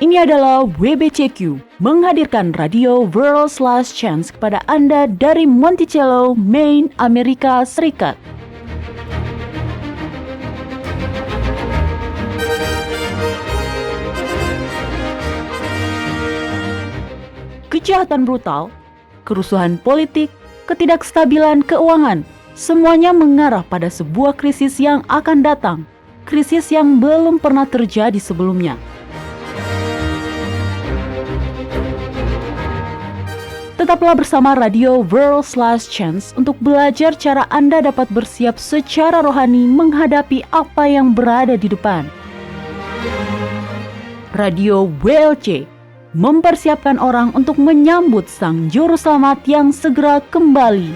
Ini adalah WBCQ, menghadirkan radio World's Last Chance kepada Anda dari Monticello, Maine, Amerika Serikat. Kejahatan brutal, kerusuhan politik, ketidakstabilan keuangan, semuanya mengarah pada sebuah krisis yang akan datang, krisis yang belum pernah terjadi sebelumnya. Tetaplah bersama Radio World's Last Chance untuk belajar cara Anda dapat bersiap secara rohani menghadapi apa yang berada di depan. Radio WLC mempersiapkan orang untuk menyambut Sang Juru Selamat yang segera kembali.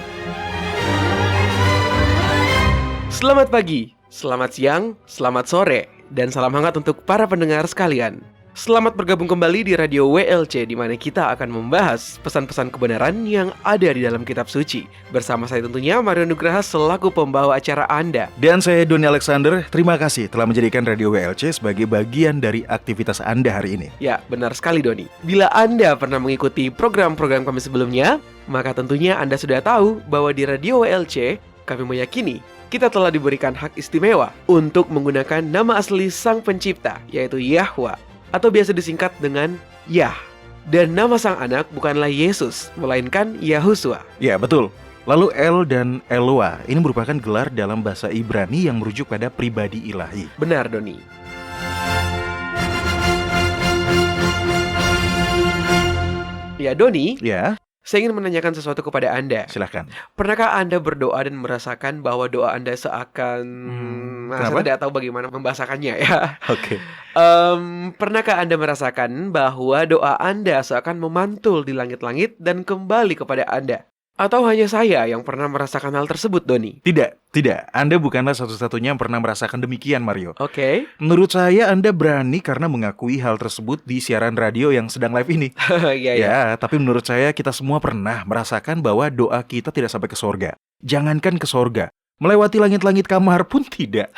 Selamat pagi, selamat siang, selamat sore, dan salam hangat untuk para pendengar sekalian. Selamat bergabung kembali di Radio WLC, di mana kita akan membahas pesan-pesan kebenaran yang ada di dalam kitab suci. Bersama saya tentunya Mario Nugraha selaku pembawa acara Anda. Dan saya Doni Alexander, terima kasih telah menjadikan Radio WLC sebagai bagian dari aktivitas Anda hari ini. Ya, benar sekali Doni. Bila Anda pernah mengikuti program-program kami sebelumnya, maka tentunya Anda sudah tahu bahwa di Radio WLC, kami meyakini kita telah diberikan hak istimewa untuk menggunakan nama asli Sang Pencipta, yaitu Yahwa, atau biasa disingkat dengan Yah. Dan nama sang anak bukanlah Yesus, melainkan Yahusua. Ya, betul. Lalu El dan Eloa ini merupakan gelar dalam bahasa Ibrani yang merujuk pada pribadi ilahi. Benar, Doni. Ya, Doni. Ya. Saya ingin menanyakan sesuatu kepada Anda. Silahkan. Pernahkah Anda berdoa dan merasakan bahwa doa Anda seakan... saya tidak tahu bagaimana membahasakannya ya. Oke. Pernahkah Anda merasakan bahwa doa Anda seakan memantul di langit-langit dan kembali kepada Anda? Atau hanya saya yang pernah merasakan hal tersebut, Doni? Tidak. Anda bukanlah satu-satunya yang pernah merasakan demikian, Mario. Oke. Menurut saya Anda berani karena mengakui hal tersebut di siaran radio yang sedang live ini. Ya, tapi menurut saya kita semua pernah merasakan bahwa doa kita tidak sampai ke sorga. Jangankan ke sorga, melewati langit-langit kamar pun tidak.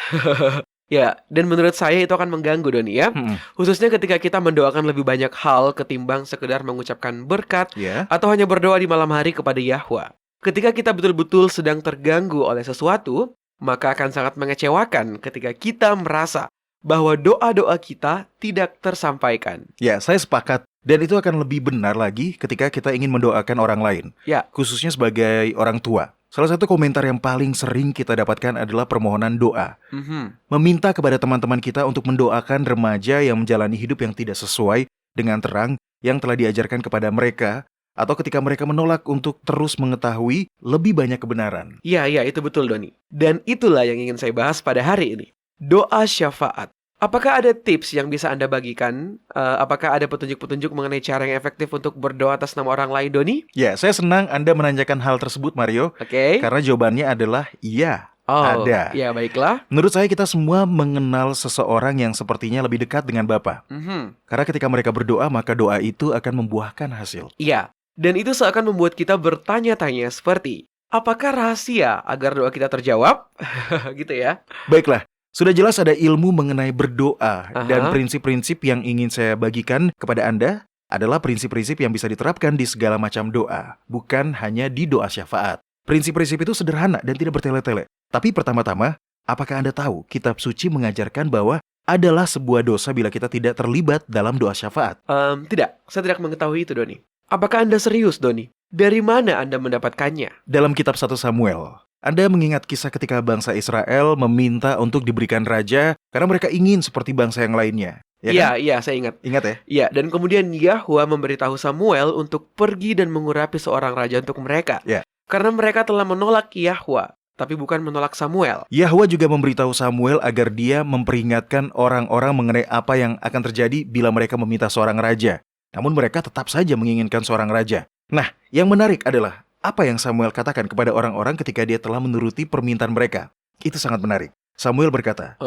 Ya, dan menurut saya itu akan mengganggu, Doni ya. Khususnya ketika kita mendoakan lebih banyak hal ketimbang sekedar mengucapkan berkat atau hanya berdoa di malam hari kepada Yahwa. Ketika kita betul-betul sedang terganggu oleh sesuatu, maka akan sangat mengecewakan ketika kita merasa bahwa doa-doa kita tidak tersampaikan. Ya, saya sepakat. Dan itu akan lebih benar lagi ketika kita ingin mendoakan orang lain. Ya. Khususnya sebagai orang tua. Salah satu komentar yang paling sering kita dapatkan adalah permohonan doa. Meminta kepada teman-teman kita untuk mendoakan remaja yang menjalani hidup yang tidak sesuai dengan terang yang telah diajarkan kepada mereka, atau ketika mereka menolak untuk terus mengetahui lebih banyak kebenaran. Iya, itu betul, Doni. Dan itulah yang ingin saya bahas pada hari ini. Doa syafaat. Apakah ada tips yang bisa Anda bagikan? Apakah ada petunjuk-petunjuk mengenai cara yang efektif untuk berdoa atas nama orang lain, Doni? Ya, saya senang Anda menanyakan hal tersebut, Mario. Oke. Karena jawabannya adalah iya, ada. Ya, baiklah. Menurut saya kita semua mengenal seseorang yang sepertinya lebih dekat dengan Bapa. Karena ketika mereka berdoa, maka doa itu akan membuahkan hasil. Iya, dan itu seakan membuat kita bertanya-tanya seperti, apakah rahasia agar doa kita terjawab? Gitu ya. Baiklah. Sudah jelas ada ilmu mengenai berdoa dan prinsip-prinsip yang ingin saya bagikan kepada Anda adalah prinsip-prinsip yang bisa diterapkan di segala macam doa, bukan hanya di doa syafaat. Prinsip-prinsip itu sederhana dan tidak bertele-tele. Tapi pertama-tama, apakah Anda tahu kitab suci mengajarkan bahwa adalah sebuah dosa bila kita tidak terlibat dalam doa syafaat? Tidak, saya tidak mengetahui itu, Doni. Apakah Anda serius, Doni? Dari mana Anda mendapatkannya? Dalam kitab 1 Samuel. Anda mengingat kisah ketika bangsa Israel meminta untuk diberikan raja karena mereka ingin seperti bangsa yang lainnya. Iya, saya ingat. Ingat ya? Iya, dan kemudian Yahwa memberitahu Samuel untuk pergi dan mengurapi seorang raja untuk mereka. Karena mereka telah menolak Yahwa, tapi bukan menolak Samuel. Yahwa juga memberitahu Samuel agar dia memperingatkan orang-orang mengenai apa yang akan terjadi bila mereka meminta seorang raja. Namun mereka tetap saja menginginkan seorang raja. Nah, yang menarik adalah apa yang Samuel katakan kepada orang-orang ketika dia telah menuruti permintaan mereka. Itu sangat menarik. Samuel berkata,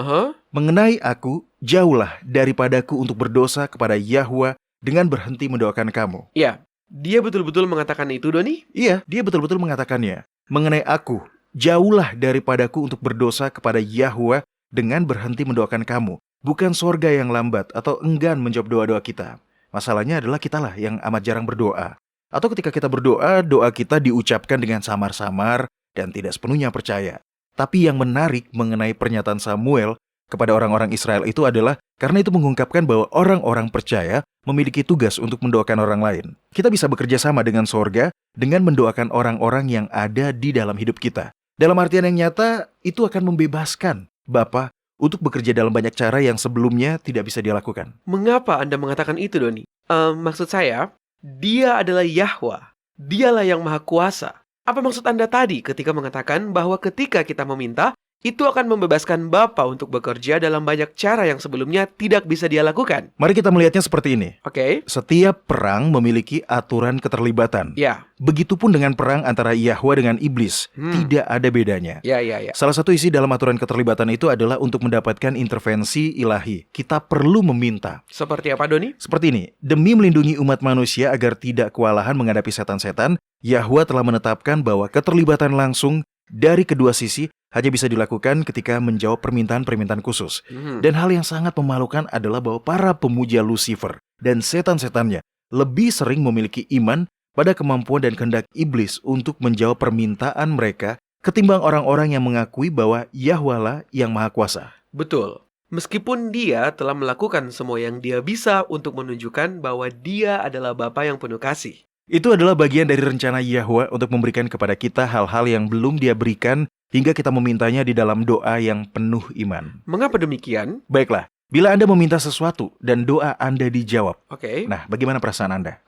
mengenai aku, jauhlah daripadaku untuk berdosa kepada Yahwa dengan berhenti mendoakan kamu. Iya, dia betul-betul mengatakan itu, Doni? Iya, dia betul-betul mengatakannya. Mengenai aku, jauhlah daripadaku untuk berdosa kepada Yahwa dengan berhenti mendoakan kamu. Bukan sorga yang lambat atau enggan menjawab doa-doa kita. Masalahnya adalah kitalah yang amat jarang berdoa. Atau ketika kita berdoa, doa kita diucapkan dengan samar-samar dan tidak sepenuhnya percaya. Tapi yang menarik mengenai pernyataan Samuel kepada orang-orang Israel itu adalah karena itu mengungkapkan bahwa orang-orang percaya memiliki tugas untuk mendoakan orang lain. Kita bisa bekerja sama dengan sorga dengan mendoakan orang-orang yang ada di dalam hidup kita. Dalam artian yang nyata, itu akan membebaskan Bapa untuk bekerja dalam banyak cara yang sebelumnya tidak bisa dia lakukan. Mengapa Anda mengatakan itu, Doni? Maksud saya, Dia adalah Yahwa. Dialah yang Maha Kuasa. Apa maksud Anda tadi ketika mengatakan bahwa ketika kita meminta, itu akan membebaskan Bapa untuk bekerja dalam banyak cara yang sebelumnya tidak bisa dia lakukan? Mari kita melihatnya seperti ini. Oke. Setiap perang memiliki aturan keterlibatan. Ya. Begitupun dengan perang antara Yahwa dengan iblis. Tidak ada bedanya. Ya. Salah satu isi dalam aturan keterlibatan itu adalah untuk mendapatkan intervensi ilahi. Kita perlu meminta. Seperti apa, Doni? Seperti ini. Demi melindungi umat manusia agar tidak kewalahan menghadapi setan-setan, Yahwa telah menetapkan bahwa keterlibatan langsung dari kedua sisi hanya bisa dilakukan ketika menjawab permintaan-permintaan khusus. Dan hal yang sangat memalukan adalah bahwa para pemuja Lucifer dan setan-setannya lebih sering memiliki iman pada kemampuan dan kehendak iblis untuk menjawab permintaan mereka ketimbang orang-orang yang mengakui bahwa Yahwalah yang Maha Kuasa. Betul. Meskipun dia telah melakukan semua yang dia bisa untuk menunjukkan bahwa dia adalah Bapa yang penuh kasih. Itu adalah bagian dari rencana Yahwa untuk memberikan kepada kita hal-hal yang belum dia berikan hingga kita memintanya di dalam doa yang penuh iman. Mengapa demikian? Baiklah, bila Anda meminta sesuatu dan doa Anda dijawab. Oke. Nah, bagaimana perasaan Anda?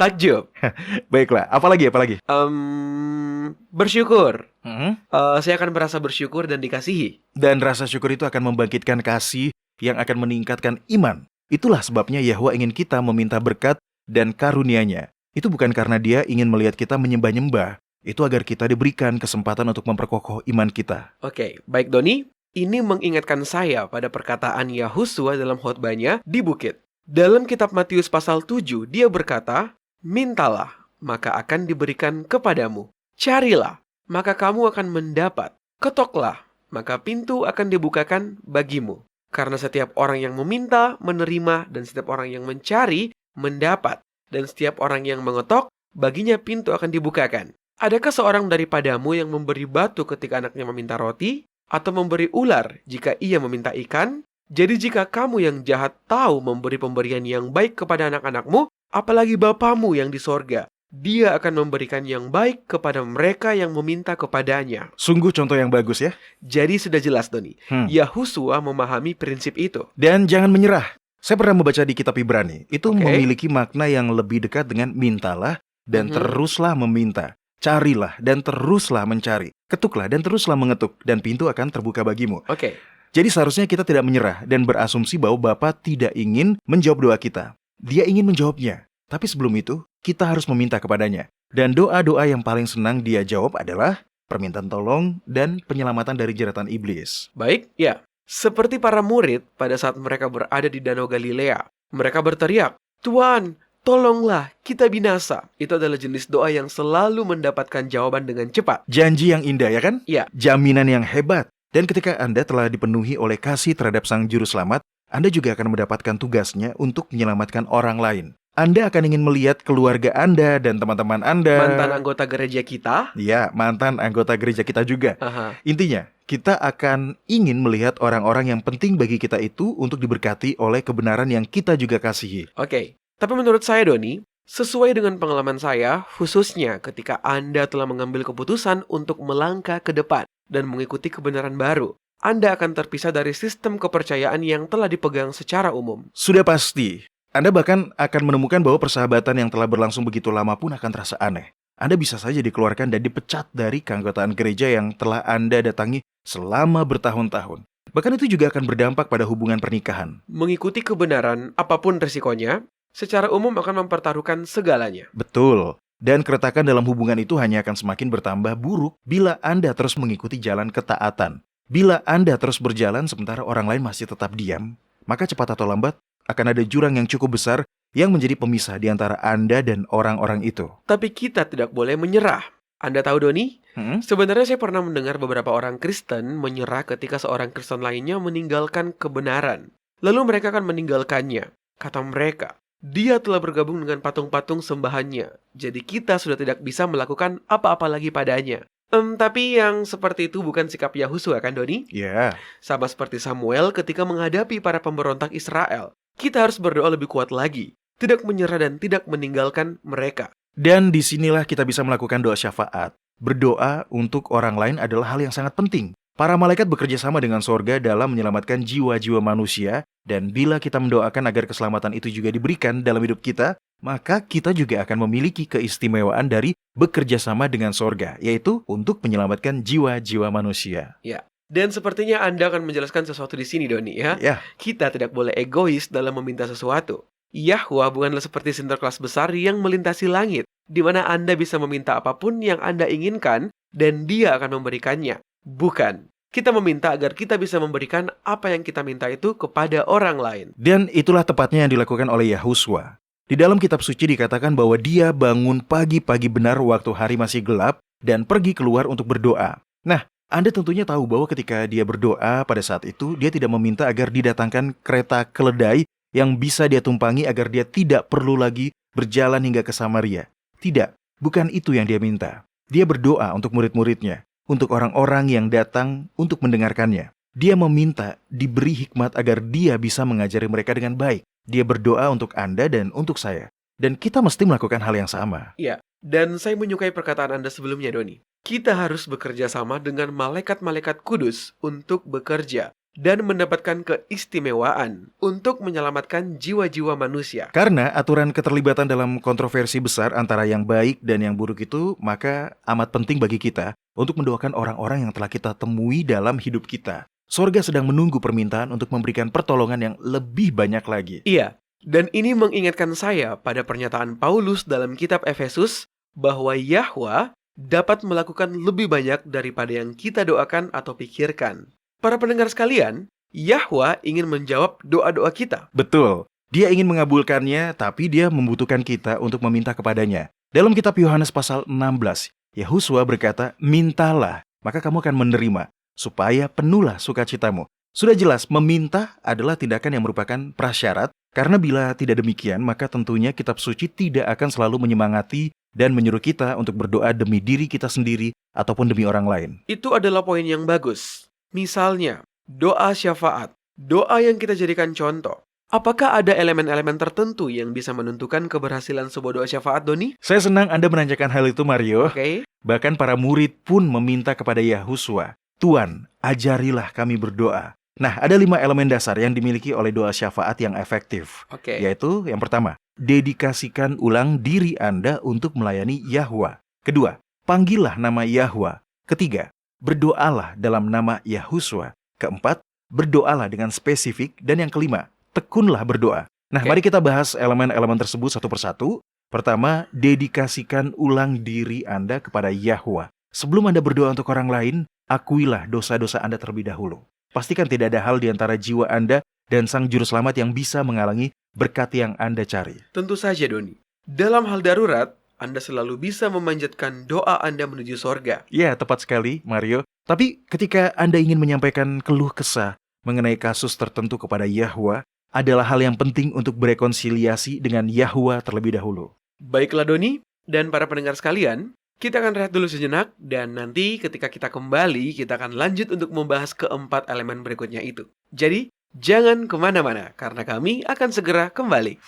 Takjub. Baiklah, apalagi? Bersyukur. Saya akan merasa bersyukur dan dikasihi. Dan rasa syukur itu akan membangkitkan kasih yang akan meningkatkan iman. Itulah sebabnya Yahwa ingin kita meminta berkat dan karunia-Nya. Itu bukan karena dia ingin melihat kita menyembah-nyembah. Itu agar kita diberikan kesempatan untuk memperkokoh iman kita. Oke, baik Doni. Ini mengingatkan saya pada perkataan Yahusua dalam khotbahnya di bukit. Dalam kitab Matius pasal 7, dia berkata, "Mintalah, maka akan diberikan kepadamu. Carilah, maka kamu akan mendapat. Ketoklah, maka pintu akan dibukakan bagimu. Karena setiap orang yang meminta, menerima, dan setiap orang yang mencari, mendapat. Dan setiap orang yang mengetok, baginya pintu akan dibukakan. Adakah seorang daripadamu yang memberi batu ketika anaknya meminta roti? Atau memberi ular jika ia meminta ikan? Jadi jika kamu yang jahat tahu memberi pemberian yang baik kepada anak-anakmu, apalagi Bapamu yang di sorga, Dia akan memberikan yang baik kepada mereka yang meminta kepadanya." Sungguh contoh yang bagus ya. Jadi sudah jelas, Doni. Yahusua memahami prinsip itu. Dan jangan menyerah. Saya pernah membaca di kitab Ibrani. Itu Oke. memiliki makna yang lebih dekat dengan mintalah dan teruslah meminta. Carilah dan teruslah mencari. Ketuklah dan teruslah mengetuk. Dan pintu akan terbuka bagimu. Oke. Jadi seharusnya kita tidak menyerah dan berasumsi bahwa Bapa tidak ingin menjawab doa kita. Dia ingin menjawabnya. Tapi sebelum itu, kita harus meminta kepadanya. Dan doa-doa yang paling senang dia jawab adalah permintaan tolong dan penyelamatan dari jeratan iblis. Baik, ya. Seperti para murid pada saat mereka berada di Danau Galilea. Mereka berteriak, "Tuhan, tolonglah, kita binasa." Itu adalah jenis doa yang selalu mendapatkan jawaban dengan cepat. Janji yang indah ya kan? Ya. Jaminan yang hebat. Dan ketika Anda telah dipenuhi oleh kasih terhadap Sang Juru Selamat, Anda juga akan mendapatkan tugasnya untuk menyelamatkan orang lain. Anda akan ingin melihat keluarga Anda dan teman-teman Anda. Mantan anggota gereja kita. Ya, mantan anggota gereja kita juga. Aha. Intinya, kita akan ingin melihat orang-orang yang penting bagi kita itu untuk diberkati oleh kebenaran yang kita juga kasihi. Oke. Tapi menurut saya, Doni, sesuai dengan pengalaman saya, khususnya ketika Anda telah mengambil keputusan untuk melangkah ke depan dan mengikuti kebenaran baru, Anda akan terpisah dari sistem kepercayaan yang telah dipegang secara umum. Sudah pasti. Anda bahkan akan menemukan bahwa persahabatan yang telah berlangsung begitu lama pun akan terasa aneh. Anda bisa saja dikeluarkan dan dipecat dari keanggotaan gereja yang telah Anda datangi selama bertahun-tahun. Bahkan itu juga akan berdampak pada hubungan pernikahan. Mengikuti kebenaran, apapun resikonya, secara umum akan mempertaruhkan segalanya. Betul. Dan keretakan dalam hubungan itu hanya akan semakin bertambah buruk bila Anda terus mengikuti jalan ketaatan. Bila Anda terus berjalan sementara orang lain masih tetap diam, maka cepat atau lambat akan ada jurang yang cukup besar yang menjadi pemisah di antara Anda dan orang-orang itu. Tapi kita tidak boleh menyerah. Anda tahu, Doni? Sebenarnya saya pernah mendengar beberapa orang Kristen menyerah ketika seorang Kristen lainnya meninggalkan kebenaran. lalu mereka akan meninggalkannya. Kata mereka, dia telah bergabung dengan patung-patung sembahannya, jadi kita sudah tidak bisa melakukan apa-apa lagi padanya. Tapi yang seperti itu bukan sikap Yahusua kan, Doni? Ya, Sama seperti Samuel ketika menghadapi para pemberontak Israel. Kita harus berdoa lebih kuat lagi, tidak menyerah dan tidak meninggalkan mereka. dan disinilah kita bisa melakukan doa syafaat. Berdoa untuk orang lain adalah hal yang sangat penting. Para malaikat bekerja sama dengan sorga dalam menyelamatkan jiwa-jiwa manusia, dan bila kita mendoakan agar keselamatan itu juga diberikan dalam hidup kita, maka kita juga akan memiliki keistimewaan dari bekerja sama dengan sorga, yaitu untuk menyelamatkan jiwa-jiwa manusia. Ya, dan sepertinya Anda akan menjelaskan sesuatu di sini, Doni, ya. Ya, Kita tidak boleh egois dalam meminta sesuatu. Yahwa bukanlah seperti Sinterklas besar yang melintasi langit, di mana Anda bisa meminta apapun yang Anda inginkan, dan Dia akan memberikannya. Bukan. Kita meminta agar kita bisa memberikan apa yang kita minta itu kepada orang lain. dan itulah tepatnya yang dilakukan oleh Yahusua. Di dalam kitab suci dikatakan bahwa dia bangun pagi-pagi benar waktu hari masih gelap dan pergi keluar untuk berdoa. Nah, Anda tentunya tahu bahwa ketika dia berdoa pada saat itu, dia tidak meminta agar didatangkan kereta keledai yang bisa dia tumpangi agar dia tidak perlu lagi berjalan hingga ke Samaria. Tidak, bukan itu yang dia minta. Dia berdoa untuk murid-muridnya, untuk orang-orang yang datang untuk mendengarkannya. Dia meminta diberi hikmat agar dia bisa mengajari mereka dengan baik. Dia berdoa untuk Anda dan untuk saya. Dan kita mesti melakukan hal yang sama. Ya, dan saya menyukai perkataan Anda sebelumnya, Doni. Kita harus bekerja sama dengan malaikat-malaikat kudus untuk bekerja dan mendapatkan keistimewaan untuk menyelamatkan jiwa-jiwa manusia. Karena aturan keterlibatan dalam kontroversi besar antara yang baik dan yang buruk itu, maka amat penting bagi kita untuk mendoakan orang-orang yang telah kita temui dalam hidup kita. Sorga sedang menunggu permintaan untuk memberikan pertolongan yang lebih banyak lagi. Iya, dan ini mengingatkan saya pada pernyataan Paulus dalam kitab Efesus bahwa Yahwa dapat melakukan lebih banyak daripada yang kita doakan atau pikirkan. Para pendengar sekalian, Yahwa ingin menjawab doa-doa kita. Betul, dia ingin mengabulkannya, tapi dia membutuhkan kita untuk meminta kepadanya. Dalam kitab Yohanes pasal 16, Yahusua berkata, mintalah, maka kamu akan menerima, supaya penuhlah sukacitamu. Sudah jelas, meminta adalah tindakan yang merupakan prasyarat, karena bila tidak demikian, maka tentunya kitab suci tidak akan selalu menyemangati dan menyuruh kita untuk berdoa demi diri kita sendiri ataupun demi orang lain. Itu adalah poin yang bagus. Misalnya, doa syafaat, doa yang kita jadikan contoh. Apakah ada elemen-elemen tertentu yang bisa menentukan keberhasilan sebuah doa syafaat, Doni? Saya senang Anda menanyakan hal itu, Mario. Oke. Bahkan para murid pun meminta kepada Yahusua, Tuhan, ajarilah kami berdoa. Nah, ada 5 elemen dasar yang dimiliki oleh doa syafaat yang efektif. Oke. Yaitu, yang pertama, dedikasikan ulang diri Anda untuk melayani Yahwa. Kedua, panggillah nama Yahwa. Ketiga, berdoalah dalam nama Yahusua. Keempat, berdoalah dengan spesifik. Dan yang kelima, tekunlah berdoa. Nah, Oke. mari kita bahas elemen-elemen tersebut satu persatu. Pertama, dedikasikan ulang diri Anda kepada Yahwa. Sebelum Anda berdoa untuk orang lain, akuilah dosa-dosa Anda terlebih dahulu. Pastikan tidak ada hal di antara jiwa Anda dan Sang Juru Selamat yang bisa menghalangi berkat yang Anda cari. Tentu saja, Doni. Dalam hal darurat, Anda selalu bisa memanjatkan doa Anda menuju sorga. Ya, tepat sekali, Mario. Tapi ketika Anda ingin menyampaikan keluh kesah mengenai kasus tertentu kepada Yahwa, adalah hal yang penting untuk berekonsiliasi dengan Yahwa terlebih dahulu. Baiklah, Doni, dan para pendengar sekalian, kita akan rehat dulu sejenak, dan nanti ketika kita kembali, kita akan lanjut untuk membahas keempat elemen berikutnya itu. Jadi, jangan kemana-mana, karena kami akan segera kembali.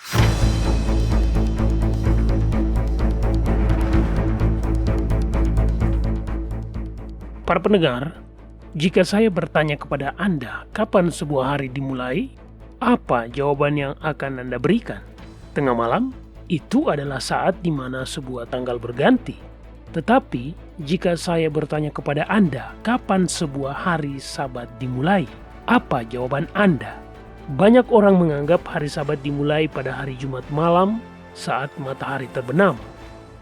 Para pendengar, jika saya bertanya kepada Anda kapan sebuah hari dimulai, apa jawaban yang akan Anda berikan? Tengah malam? Itu adalah saat di mana sebuah tanggal berganti. Tetapi, jika saya bertanya kepada Anda kapan sebuah hari Sabat dimulai, apa jawaban Anda? Banyak orang menganggap hari Sabat dimulai pada hari Jumat malam saat matahari terbenam.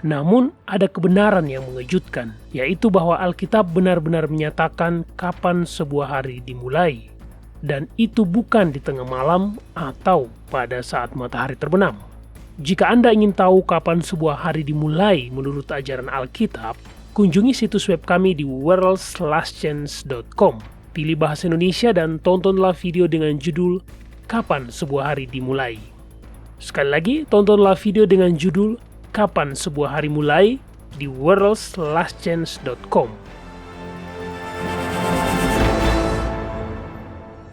Namun, ada kebenaran yang mengejutkan, yaitu bahwa Alkitab benar-benar menyatakan kapan sebuah hari dimulai. Dan itu bukan di tengah malam atau pada saat matahari terbenam. Jika Anda ingin tahu kapan sebuah hari dimulai menurut ajaran Alkitab, kunjungi situs web kami di worldslastchance.com. Pilih bahasa Indonesia dan tontonlah video dengan judul Kapan Sebuah Hari Dimulai. Sekali lagi, tontonlah video dengan judul Kapan Sebuah Hari Mulai di worldslastchance.com.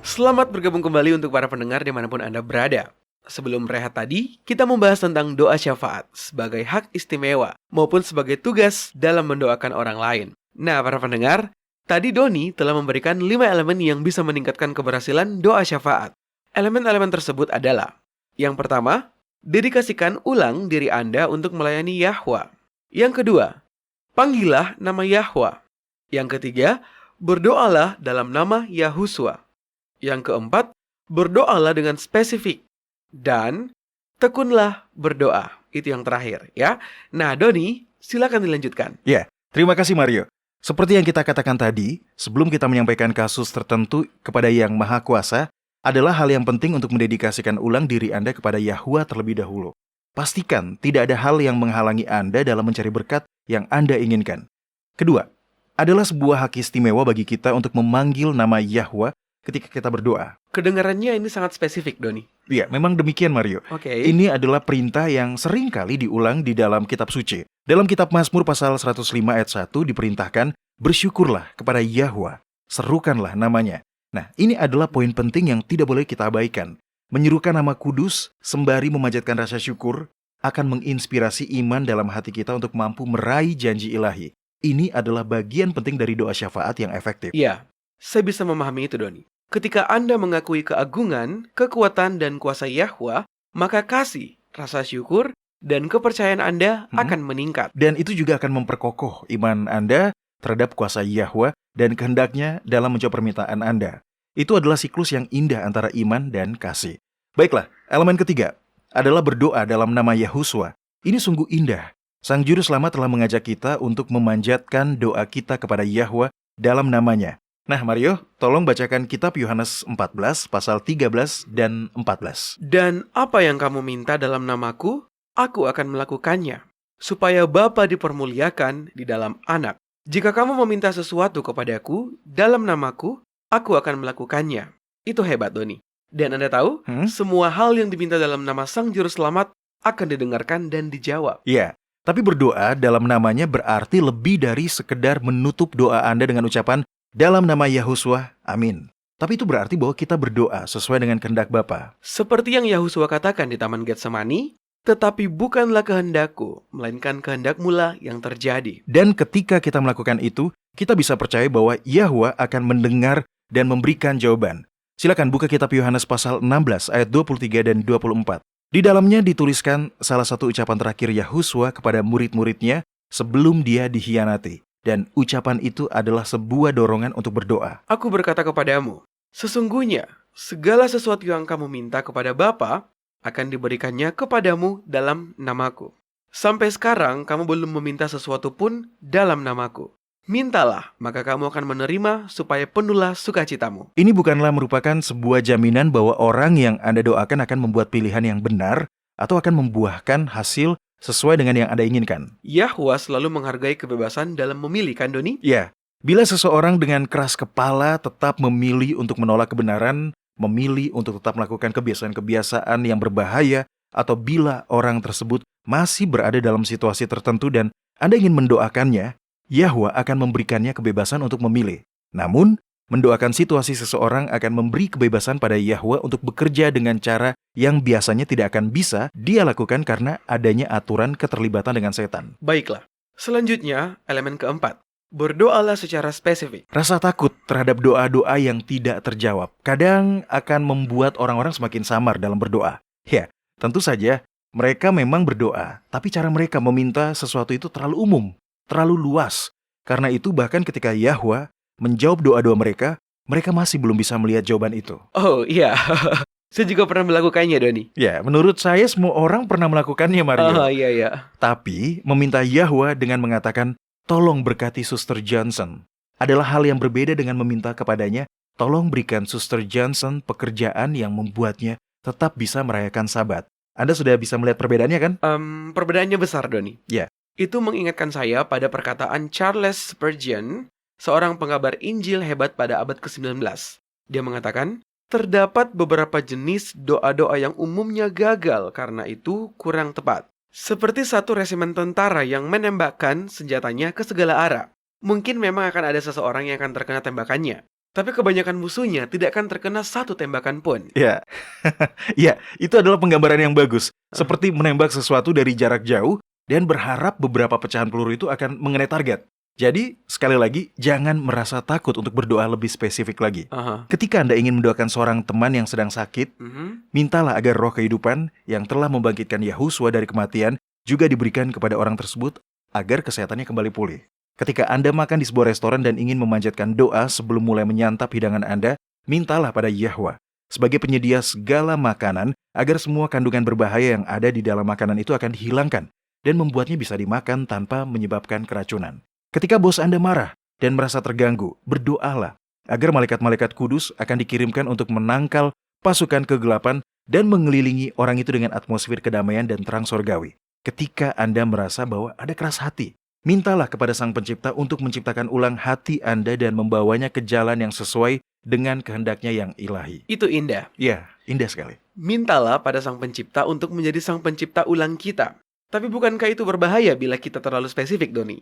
Selamat bergabung kembali untuk para pendengar dimanapun Anda berada. Sebelum rehat tadi, kita membahas tentang doa syafaat sebagai hak istimewa maupun sebagai tugas dalam mendoakan orang lain. Nah, para pendengar, tadi Doni telah memberikan 5 elemen yang bisa meningkatkan keberhasilan doa syafaat. Elemen-elemen tersebut adalah: yang pertama, dedikasikan ulang diri Anda untuk melayani Yahwa. Yang kedua, panggillah nama Yahwa. Yang ketiga, berdoalah dalam nama Yahuswa. Yang keempat, berdoalah dengan spesifik. Dan tekunlah berdoa. Itu yang terakhir, ya. Nah, Doni, silakan dilanjutkan. Ya, terima kasih Mario. Seperti yang kita katakan tadi, sebelum kita menyampaikan kasus tertentu kepada Yang Maha Kuasa, adalah hal yang penting untuk mendedikasikan ulang diri Anda kepada Yahwa terlebih dahulu. Pastikan tidak ada hal yang menghalangi Anda dalam mencari berkat yang Anda inginkan. Kedua, adalah sebuah hak istimewa bagi kita untuk memanggil nama Yahwa ketika kita berdoa. Kedengarannya ini sangat spesifik, Doni. Iya, memang demikian Mario. Oke. Ini adalah perintah yang sering kali diulang di dalam kitab suci. Dalam kitab Mazmur pasal 105 ayat 1 diperintahkan, bersyukurlah kepada Yahwa, serukanlah namanya. Nah, ini adalah poin penting yang tidak boleh kita abaikan. Menyerukan nama kudus, sembari memanjatkan rasa syukur, akan menginspirasi iman dalam hati kita untuk mampu meraih janji ilahi. Ini adalah bagian penting dari doa syafaat yang efektif. Iya, saya bisa memahami itu, Doni. Ketika Anda mengakui keagungan, kekuatan, dan kuasa Yahwa, maka kasih, rasa syukur, dan kepercayaan Anda akan meningkat. Dan itu juga akan memperkokoh iman Anda terhadap kuasa Yahwa dan kehendaknya dalam menjawab permintaan Anda. Itu adalah siklus yang indah antara iman dan kasih. Baiklah, elemen ketiga adalah berdoa dalam nama Yahuswa. Ini sungguh indah. Sang Juru Selamat telah mengajak kita untuk memanjatkan doa kita kepada Yahwa dalam namanya. Nah Mario, tolong bacakan kitab Yohanes 14, pasal 13 dan 14. Dan apa yang kamu minta dalam namaku, aku akan melakukannya, supaya Bapa dipermuliakan di dalam Anak. Jika kamu meminta sesuatu kepadaku dalam namaku, aku akan melakukannya. Itu hebat, Doni. Dan Anda tahu, semua hal yang diminta dalam nama Sang Juru Selamat akan didengarkan dan dijawab. Iya, tapi berdoa dalam namanya berarti lebih dari sekedar menutup doa Anda dengan ucapan, dalam nama Yahuswa, amin. Tapi itu berarti bahwa kita berdoa sesuai dengan kehendak Bapa. Seperti yang Yahuswa katakan di Taman Getsemani, tetapi bukanlah kehendakku, melainkan kehendak-Mu lah yang terjadi. Dan ketika kita melakukan itu, kita bisa percaya bahwa Yahwa akan mendengar dan memberikan jawaban. Silakan buka kitab Yohanes pasal 16 ayat 23 dan 24. Di dalamnya dituliskan salah satu ucapan terakhir Yahuswa kepada murid-muridnya sebelum dia dikhianati. Dan ucapan itu adalah sebuah dorongan untuk berdoa. Aku berkata kepadamu, sesungguhnya segala sesuatu yang kamu minta kepada Bapa akan diberikannya kepadamu dalam namaku. Sampai sekarang kamu belum meminta sesuatu pun dalam namaku. Mintalah, maka kamu akan menerima supaya penuhlah sukacitamu. Ini bukanlah merupakan sebuah jaminan bahwa orang yang Anda doakan akan membuat pilihan yang benar atau akan membuahkan hasil sesuai dengan yang Anda inginkan. Yahwa selalu menghargai kebebasan dalam memilih, kan Doni? Ya, bila seseorang dengan keras kepala tetap memilih untuk menolak kebenaran, memilih untuk tetap melakukan kebiasaan-kebiasaan yang berbahaya, atau bila orang tersebut masih berada dalam situasi tertentu dan Anda ingin mendoakannya, Yahwa akan memberikannya kebebasan untuk memilih. Namun, mendoakan situasi seseorang akan memberi kebebasan pada Yahwa untuk bekerja dengan cara yang biasanya tidak akan bisa dia lakukan karena adanya aturan keterlibatan dengan setan. Baiklah, selanjutnya elemen keempat. Berdoalah secara spesifik. Rasa takut terhadap doa-doa yang tidak terjawab kadang akan membuat orang-orang semakin samar dalam berdoa. Ya, tentu saja mereka memang berdoa, tapi cara mereka meminta sesuatu itu terlalu umum, terlalu luas. Karena itu bahkan ketika Yahwa menjawab doa-doa mereka, mereka masih belum bisa melihat jawaban itu. Oh iya, saya juga pernah melakukannya, Doni. Ya, menurut saya semua orang pernah melakukannya, Mario. Oh iya. Tapi, meminta Yahwa dengan mengatakan, tolong berkati Suster Johnson, adalah hal yang berbeda dengan meminta kepadanya, tolong berikan Suster Johnson pekerjaan yang membuatnya tetap bisa merayakan Sabat. Anda sudah bisa melihat perbedaannya kan? Perbedaannya besar, Doni. Ya. Itu mengingatkan saya pada perkataan Charles Spurgeon, seorang pengabar Injil hebat pada abad ke-19. Dia mengatakan, Terdapat beberapa jenis doa-doa yang umumnya gagal karena itu kurang tepat. Seperti satu resimen tentara yang menembakkan senjatanya ke segala arah. Mungkin memang akan ada seseorang yang akan terkena tembakannya. Tapi kebanyakan musuhnya tidak akan terkena satu tembakan pun. Ya, ya, itu adalah penggambaran yang bagus. Seperti menembak sesuatu dari jarak jauh dan berharap beberapa pecahan peluru itu akan mengenai target. Jadi, sekali lagi, jangan merasa takut untuk berdoa lebih spesifik lagi. Ketika Anda ingin mendoakan seorang teman yang sedang sakit, mintalah agar roh kehidupan yang telah membangkitkan Yahuswa dari kematian juga diberikan kepada orang tersebut agar kesehatannya kembali pulih. Ketika Anda makan di sebuah restoran dan ingin memanjatkan doa sebelum mulai menyantap hidangan Anda, mintalah pada Yahwa sebagai penyedia segala makanan agar semua kandungan berbahaya yang ada di dalam makanan itu akan dihilangkan dan membuatnya bisa dimakan tanpa menyebabkan keracunan. Ketika bos Anda marah dan merasa terganggu, berdoalah agar malaikat-malaikat kudus akan dikirimkan untuk menangkal pasukan kegelapan dan mengelilingi orang itu dengan atmosfer kedamaian dan terang sorgawi. Ketika Anda merasa bahwa ada keras hati, mintalah kepada Sang Pencipta untuk menciptakan ulang hati Anda dan membawanya ke jalan yang sesuai dengan kehendaknya yang ilahi. Itu indah. Ya, indah sekali. Mintalah pada Sang Pencipta untuk menjadi Sang Pencipta ulang kita. Tapi bukankah itu berbahaya bila kita terlalu spesifik, Doni?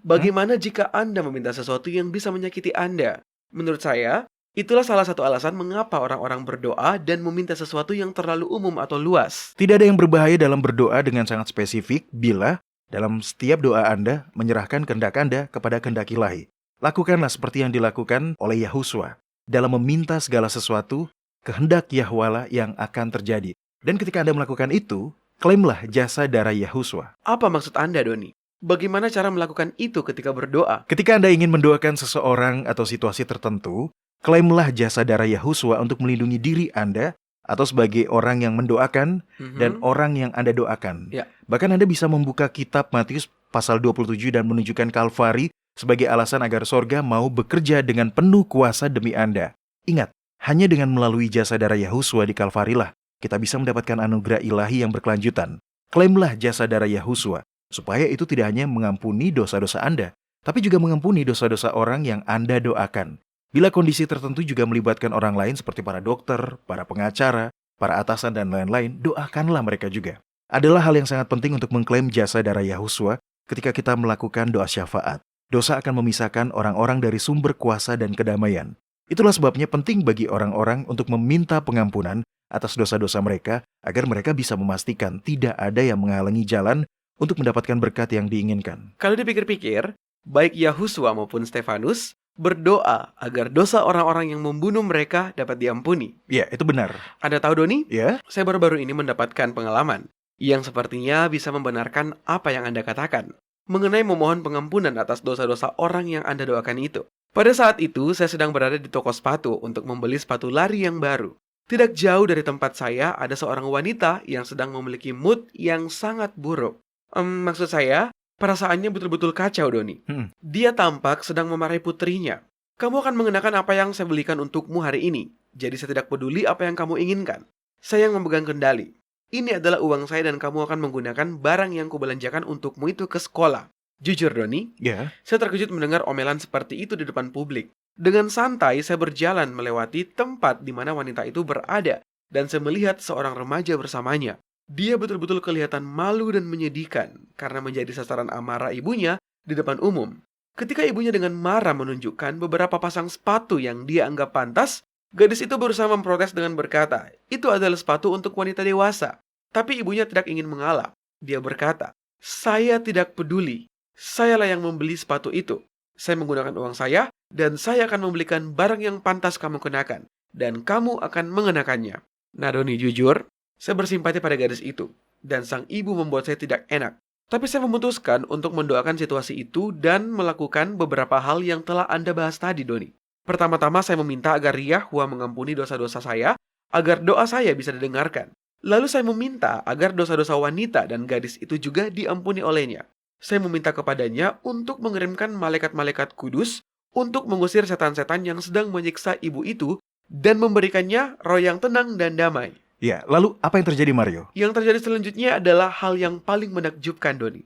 Bagaimana jika Anda meminta sesuatu yang bisa menyakiti Anda? Menurut saya, itulah salah satu alasan mengapa orang-orang berdoa dan meminta sesuatu yang terlalu umum atau luas. Tidak ada yang berbahaya dalam berdoa dengan sangat spesifik bila dalam setiap doa Anda menyerahkan kehendak Anda kepada kehendak ilahi. Lakukanlah seperti yang dilakukan oleh Yahuswa. Dalam meminta segala sesuatu, kehendak Yahwalah yang akan terjadi. Dan ketika Anda melakukan itu, klaimlah jasa darah Yahuswa. Apa maksud Anda, Doni? Bagaimana cara melakukan itu ketika berdoa? Ketika Anda ingin mendoakan seseorang atau situasi tertentu, klaimlah jasa darah Yahuswa untuk melindungi diri Anda atau sebagai orang yang mendoakan dan orang yang Anda doakan. Ya. Bahkan Anda bisa membuka kitab Matius pasal 27 dan menunjukkan Kalvari sebagai alasan agar sorga mau bekerja dengan penuh kuasa demi Anda. Ingat, hanya dengan melalui jasa darah Yahuswa di Kalvari lah kita bisa mendapatkan anugerah ilahi yang berkelanjutan. Klaimlah jasa darah Yahuswa, supaya itu tidak hanya mengampuni dosa-dosa Anda, tapi juga mengampuni dosa-dosa orang yang Anda doakan. Bila kondisi tertentu juga melibatkan orang lain seperti para dokter, para pengacara, para atasan, dan lain-lain, doakanlah mereka juga. Adalah hal yang sangat penting untuk mengklaim jasa darah Yahuswa ketika kita melakukan doa syafaat. Dosa akan memisahkan orang-orang dari sumber kuasa dan kedamaian. Itulah sebabnya penting bagi orang-orang untuk meminta pengampunan atas dosa-dosa mereka, agar mereka bisa memastikan tidak ada yang menghalangi jalan untuk mendapatkan berkat yang diinginkan. Kalau dipikir-pikir, baik Yahuswa maupun Stefanus berdoa agar dosa orang-orang yang membunuh mereka dapat diampuni. Ya, itu benar. Anda tahu, Doni? Ya? Saya baru-baru ini mendapatkan pengalaman yang sepertinya bisa membenarkan apa yang Anda katakan mengenai memohon pengampunan atas dosa-dosa orang yang Anda doakan itu. Pada saat itu, saya sedang berada di toko sepatu untuk membeli sepatu lari yang baru. Tidak jauh dari tempat saya, ada seorang wanita yang sedang memiliki mood yang sangat buruk. Maksud saya, perasaannya betul-betul kacau, Doni. Dia tampak sedang memarahi putrinya. Kamu akan mengenakan apa yang saya belikan untukmu hari ini. Jadi saya tidak peduli apa yang kamu inginkan. Saya yang memegang kendali. Ini adalah uang saya dan kamu akan menggunakan barang yang kubelanjakan untukmu itu ke sekolah. Jujur, Doni, saya terkejut mendengar omelan seperti itu di depan publik. Dengan santai, saya berjalan melewati tempat di mana wanita itu berada, dan saya melihat seorang remaja bersamanya. Dia betul-betul kelihatan malu dan menyedihkan, karena menjadi sasaran amarah ibunya di depan umum. Ketika ibunya dengan marah menunjukkan beberapa pasang sepatu yang dia anggap pantas, gadis itu berusaha memprotes dengan berkata, itu adalah sepatu untuk wanita dewasa. Tapi ibunya tidak ingin mengalah. Dia berkata, saya tidak peduli. Sayalah yang membeli sepatu itu. Saya menggunakan uang saya, dan saya akan membelikan barang yang pantas kamu kenakan. Dan kamu akan mengenakannya. Nah, Doni, jujur, saya bersimpati pada gadis itu. Dan sang ibu membuat saya tidak enak. Tapi saya memutuskan untuk mendoakan situasi itu dan melakukan beberapa hal yang telah Anda bahas tadi, Doni. Pertama-tama saya meminta agar Yahwa mengampuni dosa-dosa saya, agar doa saya bisa didengarkan. Lalu saya meminta agar dosa-dosa wanita dan gadis itu juga diampuni olehnya. Saya meminta kepadanya untuk mengirimkan malaikat-malaikat kudus untuk mengusir setan-setan yang sedang menyiksa ibu itu dan memberikannya roh yang tenang dan damai. Ya, lalu apa yang terjadi, Mario? Yang terjadi selanjutnya adalah hal yang paling menakjubkan, Doni.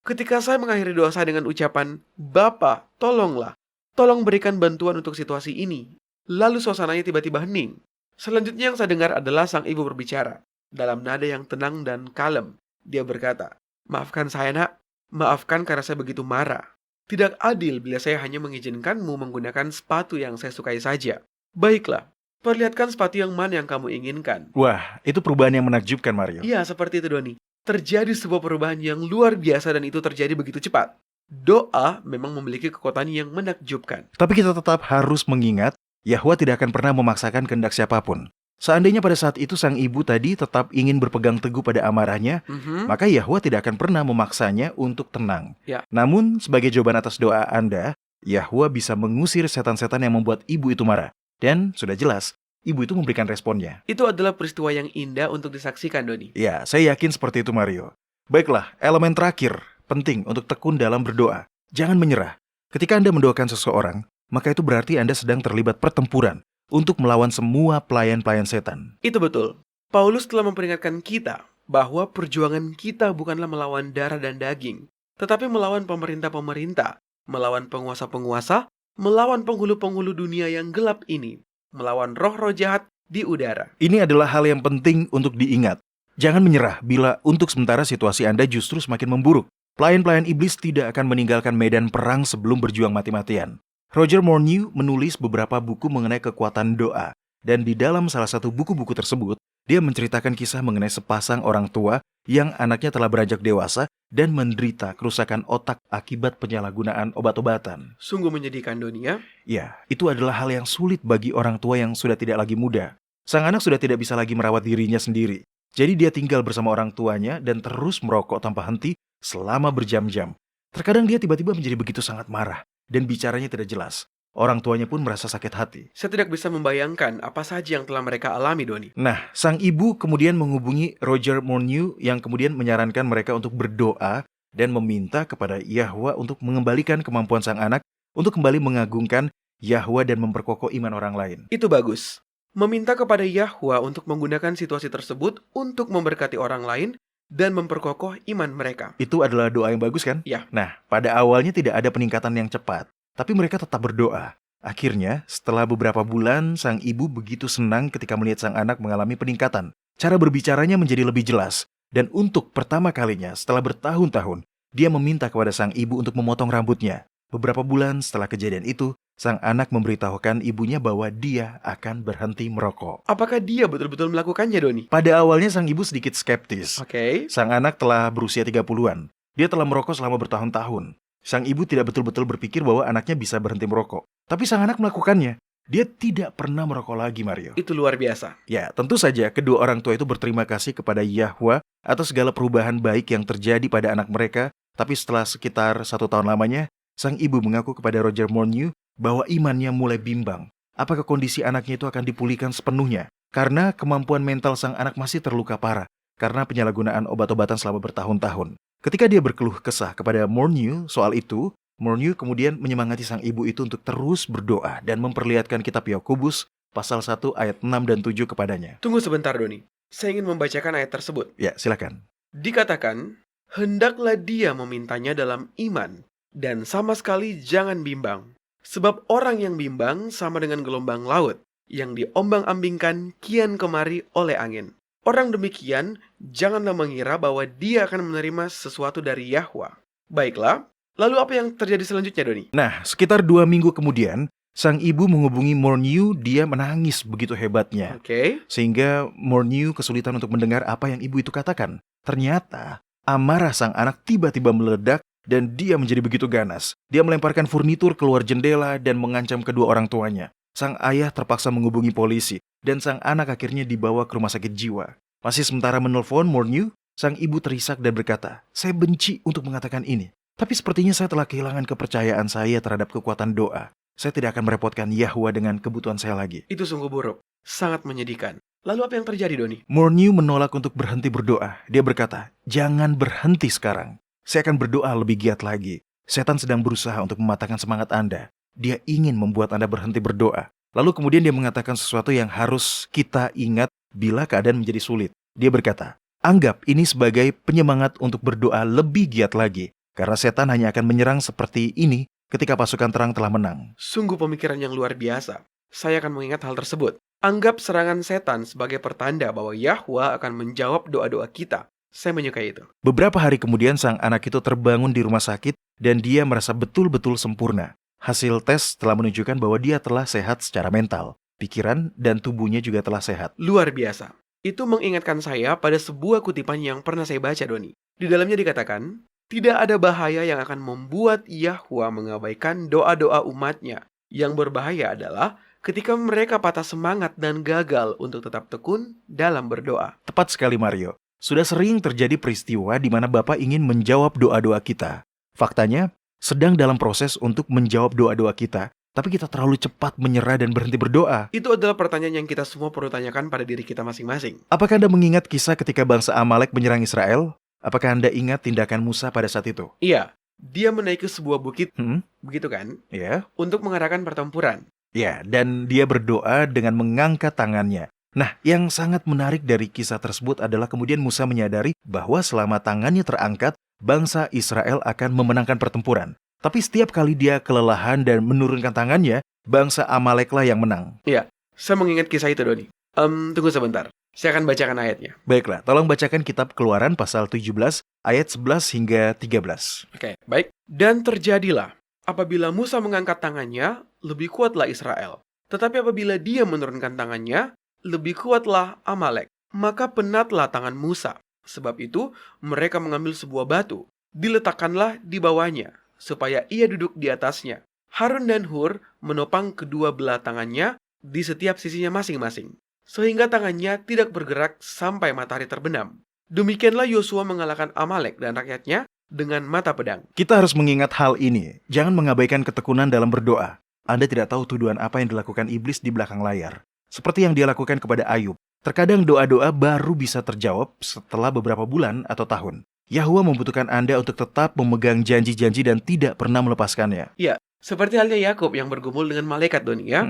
Ketika saya mengakhiri doa saya dengan ucapan, Bapa, tolonglah, tolong berikan bantuan untuk situasi ini. Lalu suasananya tiba-tiba hening. Selanjutnya yang saya dengar adalah sang ibu berbicara dalam nada yang tenang dan kalem. Dia berkata, "Maafkan saya, Nak. Maafkan karena saya begitu marah. Tidak adil bila saya hanya mengizinkanmu menggunakan sepatu yang saya sukai saja. Baiklah, perlihatkan sepatu yang mana yang kamu inginkan." Wah, itu perubahan yang menakjubkan, Mario. Iya, seperti itu, Doni. Terjadi sebuah perubahan yang luar biasa dan itu terjadi begitu cepat. Doa memang memiliki kekuatan yang menakjubkan. Tapi kita tetap harus mengingat, Yahwa tidak akan pernah memaksakan kehendak siapapun. Seandainya pada saat itu sang ibu tadi tetap ingin berpegang teguh pada amarahnya, maka Yahwa tidak akan pernah memaksanya untuk tenang. Ya. Namun, sebagai jawaban atas doa Anda, Yahwa bisa mengusir setan-setan yang membuat ibu itu marah. Dan sudah jelas, ibu itu memberikan responnya. Itu adalah peristiwa yang indah untuk disaksikan, Doni. Ya, saya yakin seperti itu, Mario. Baiklah, elemen terakhir, penting untuk tekun dalam berdoa. Jangan menyerah. Ketika Anda mendoakan seseorang, maka itu berarti Anda sedang terlibat pertempuran untuk melawan semua pelayan-pelayan setan. Itu betul. Paulus telah memperingatkan kita bahwa perjuangan kita bukanlah melawan darah dan daging, tetapi melawan pemerintah-pemerintah, melawan penguasa-penguasa, melawan penghulu-penghulu dunia yang gelap ini, melawan roh-roh jahat di udara. Ini adalah hal yang penting untuk diingat. Jangan menyerah bila untuk sementara situasi Anda justru semakin memburuk. Pelayan-pelayan iblis tidak akan meninggalkan medan perang sebelum berjuang mati-matian. Roger Morneau menulis beberapa buku mengenai kekuatan doa. Dan di dalam salah satu buku-buku tersebut, dia menceritakan kisah mengenai sepasang orang tua yang anaknya telah beranjak dewasa dan menderita kerusakan otak akibat penyalahgunaan obat-obatan. Sungguh menyedihkan, Doni, ya? Ya, itu adalah hal yang sulit bagi orang tua yang sudah tidak lagi muda. Sang anak sudah tidak bisa lagi merawat dirinya sendiri. Jadi dia tinggal bersama orang tuanya dan terus merokok tanpa henti selama berjam-jam. Terkadang dia tiba-tiba menjadi begitu sangat marah dan bicaranya tidak jelas. Orang tuanya pun merasa sakit hati. Saya tidak bisa membayangkan apa saja yang telah mereka alami, Doni. Nah, sang ibu kemudian menghubungi Roger Morneau yang kemudian menyarankan mereka untuk berdoa dan meminta kepada Yahwa untuk mengembalikan kemampuan sang anak untuk kembali mengagungkan Yahwa dan memperkokoh iman orang lain. Itu bagus. Meminta kepada Yahwa untuk menggunakan situasi tersebut untuk memberkati orang lain dan memperkokoh iman mereka. Itu adalah doa yang bagus, kan? Ya. Nah, pada awalnya tidak ada peningkatan yang cepat, tapi mereka tetap berdoa. Akhirnya, setelah beberapa bulan, sang ibu begitu senang ketika melihat sang anak mengalami peningkatan. Cara berbicaranya menjadi lebih jelas. Dan untuk pertama kalinya setelah bertahun-tahun, dia meminta kepada sang ibu untuk memotong rambutnya. Beberapa bulan setelah kejadian itu, sang anak memberitahukan ibunya bahwa dia akan berhenti merokok. Apakah dia betul-betul melakukannya, Doni? Pada awalnya sang ibu sedikit skeptis. Oke. Sang anak telah berusia 30-an. Dia telah merokok selama bertahun-tahun. Sang ibu tidak betul-betul berpikir bahwa anaknya bisa berhenti merokok. Tapi sang anak melakukannya. Dia tidak pernah merokok lagi, Mario. Itu luar biasa. Ya, tentu saja kedua orang tua itu berterima kasih kepada Yahwa atas segala perubahan baik yang terjadi pada anak mereka. Tapi setelah sekitar 1 tahun lamanya, sang ibu mengaku kepada Roger Morneau bahwa imannya mulai bimbang. Apakah kondisi anaknya itu akan dipulihkan sepenuhnya? Karena kemampuan mental sang anak masih terluka parah karena penyalahgunaan obat-obatan selama bertahun-tahun. Ketika dia berkeluh kesah kepada Morneau soal itu, Morneau kemudian menyemangati sang ibu itu untuk terus berdoa dan memperlihatkan kitab Yakobus pasal 1 ayat 6 dan 7 kepadanya. Tunggu sebentar, Doni. Saya ingin membacakan ayat tersebut. Ya, silakan. Dikatakan, hendaklah dia memintanya dalam iman, dan sama sekali jangan bimbang. Sebab orang yang bimbang sama dengan gelombang laut, yang diombang-ambingkan kian kemari oleh angin. Orang demikian, janganlah mengira bahwa dia akan menerima sesuatu dari Yahwa. Baiklah, lalu apa yang terjadi selanjutnya, Doni? Nah, sekitar 2 minggu kemudian, sang ibu menghubungi Morneau, dia menangis begitu hebatnya. Oke. Sehingga Morneau kesulitan untuk mendengar apa yang ibu itu katakan. Ternyata, amarah sang anak tiba-tiba meledak dan dia menjadi begitu ganas. Dia melemparkan furnitur keluar jendela dan mengancam kedua orang tuanya. Sang ayah terpaksa menghubungi polisi dan sang anak akhirnya dibawa ke rumah sakit jiwa. Masih sementara menelpon Morneau, sang ibu terisak dan berkata, "Saya benci untuk mengatakan ini. Tapi sepertinya saya telah kehilangan kepercayaan saya terhadap kekuatan doa. Saya tidak akan merepotkan Yahwa dengan kebutuhan saya lagi." Itu sungguh buruk. Sangat menyedihkan. Lalu apa yang terjadi, Doni? Morneau menolak untuk berhenti berdoa. Dia berkata, "Jangan berhenti sekarang. Saya akan berdoa lebih giat lagi. Setan sedang berusaha untuk mematahkan semangat Anda. Dia ingin membuat Anda berhenti berdoa." Lalu kemudian dia mengatakan sesuatu yang harus kita ingat bila keadaan menjadi sulit. Dia berkata, "Anggap ini sebagai penyemangat untuk berdoa lebih giat lagi. Karena setan hanya akan menyerang seperti ini ketika pasukan terang telah menang." Sungguh pemikiran yang luar biasa. saya akan mengingat hal tersebut. Anggap serangan setan sebagai pertanda bahwa Yahwa akan menjawab doa-doa kita. Saya menyukai itu. Beberapa hari kemudian sang anak itu terbangun di rumah sakit dan dia merasa betul-betul sempurna. Hasil tes telah menunjukkan bahwa dia telah sehat secara mental, pikiran, dan tubuhnya juga telah sehat. Luar biasa. Itu mengingatkan saya pada sebuah kutipan yang pernah saya baca, Doni. Di dalamnya dikatakan, tidak ada bahaya yang akan membuat Yahwa mengabaikan doa-doa umatnya. Yang berbahaya adalah ketika mereka patah semangat dan gagal untuk tetap tekun dalam berdoa. Tepat sekali, Mario. Sudah sering terjadi peristiwa di mana Bapak ingin menjawab doa-doa kita. Faktanya, sedang dalam proses untuk menjawab doa-doa kita, tapi kita terlalu cepat menyerah dan berhenti berdoa. Itu adalah pertanyaan yang kita semua perlu tanyakan pada diri kita masing-masing. Apakah Anda mengingat kisah ketika bangsa Amalek menyerang Israel? Apakah Anda ingat tindakan Musa pada saat itu? Iya, dia menaiki sebuah bukit, begitu kan? Ya. Untuk mengadakan pertempuran. Ya, dan dia berdoa dengan mengangkat tangannya. Nah, yang sangat menarik dari kisah tersebut adalah kemudian Musa menyadari bahwa selama tangannya terangkat, bangsa Israel akan memenangkan pertempuran. Tapi setiap kali dia kelelahan dan menurunkan tangannya, bangsa Amaleklah yang menang. Iya, saya mengingat kisah itu, Doni. Tunggu sebentar. Saya akan bacakan ayatnya. Baiklah, tolong bacakan kitab Keluaran pasal 17, ayat 11 hingga 13. Oke, baik. Dan terjadilah, apabila Musa mengangkat tangannya, lebih kuatlah Israel. Tetapi apabila dia menurunkan tangannya, lebih kuatlah Amalek. Maka penatlah tangan Musa. Sebab itu, mereka mengambil sebuah batu. Diletakkanlah di bawahnya, supaya ia duduk di atasnya. Harun dan Hur menopang kedua belah tangannya di setiap sisinya masing-masing, sehingga tangannya tidak bergerak sampai matahari terbenam. Demikianlah Yosua mengalahkan Amalek dan rakyatnya dengan mata pedang. Kita harus mengingat hal ini. Jangan mengabaikan ketekunan dalam berdoa. Anda tidak tahu tuduhan apa yang dilakukan iblis di belakang layar. Seperti yang dia lakukan kepada Ayub. Terkadang doa-doa baru bisa terjawab setelah beberapa bulan atau tahun. Yahwa membutuhkan Anda untuk tetap memegang janji-janji dan tidak pernah melepaskannya. Ya, seperti halnya Yakub yang bergumul dengan malaikat, Doni, ya.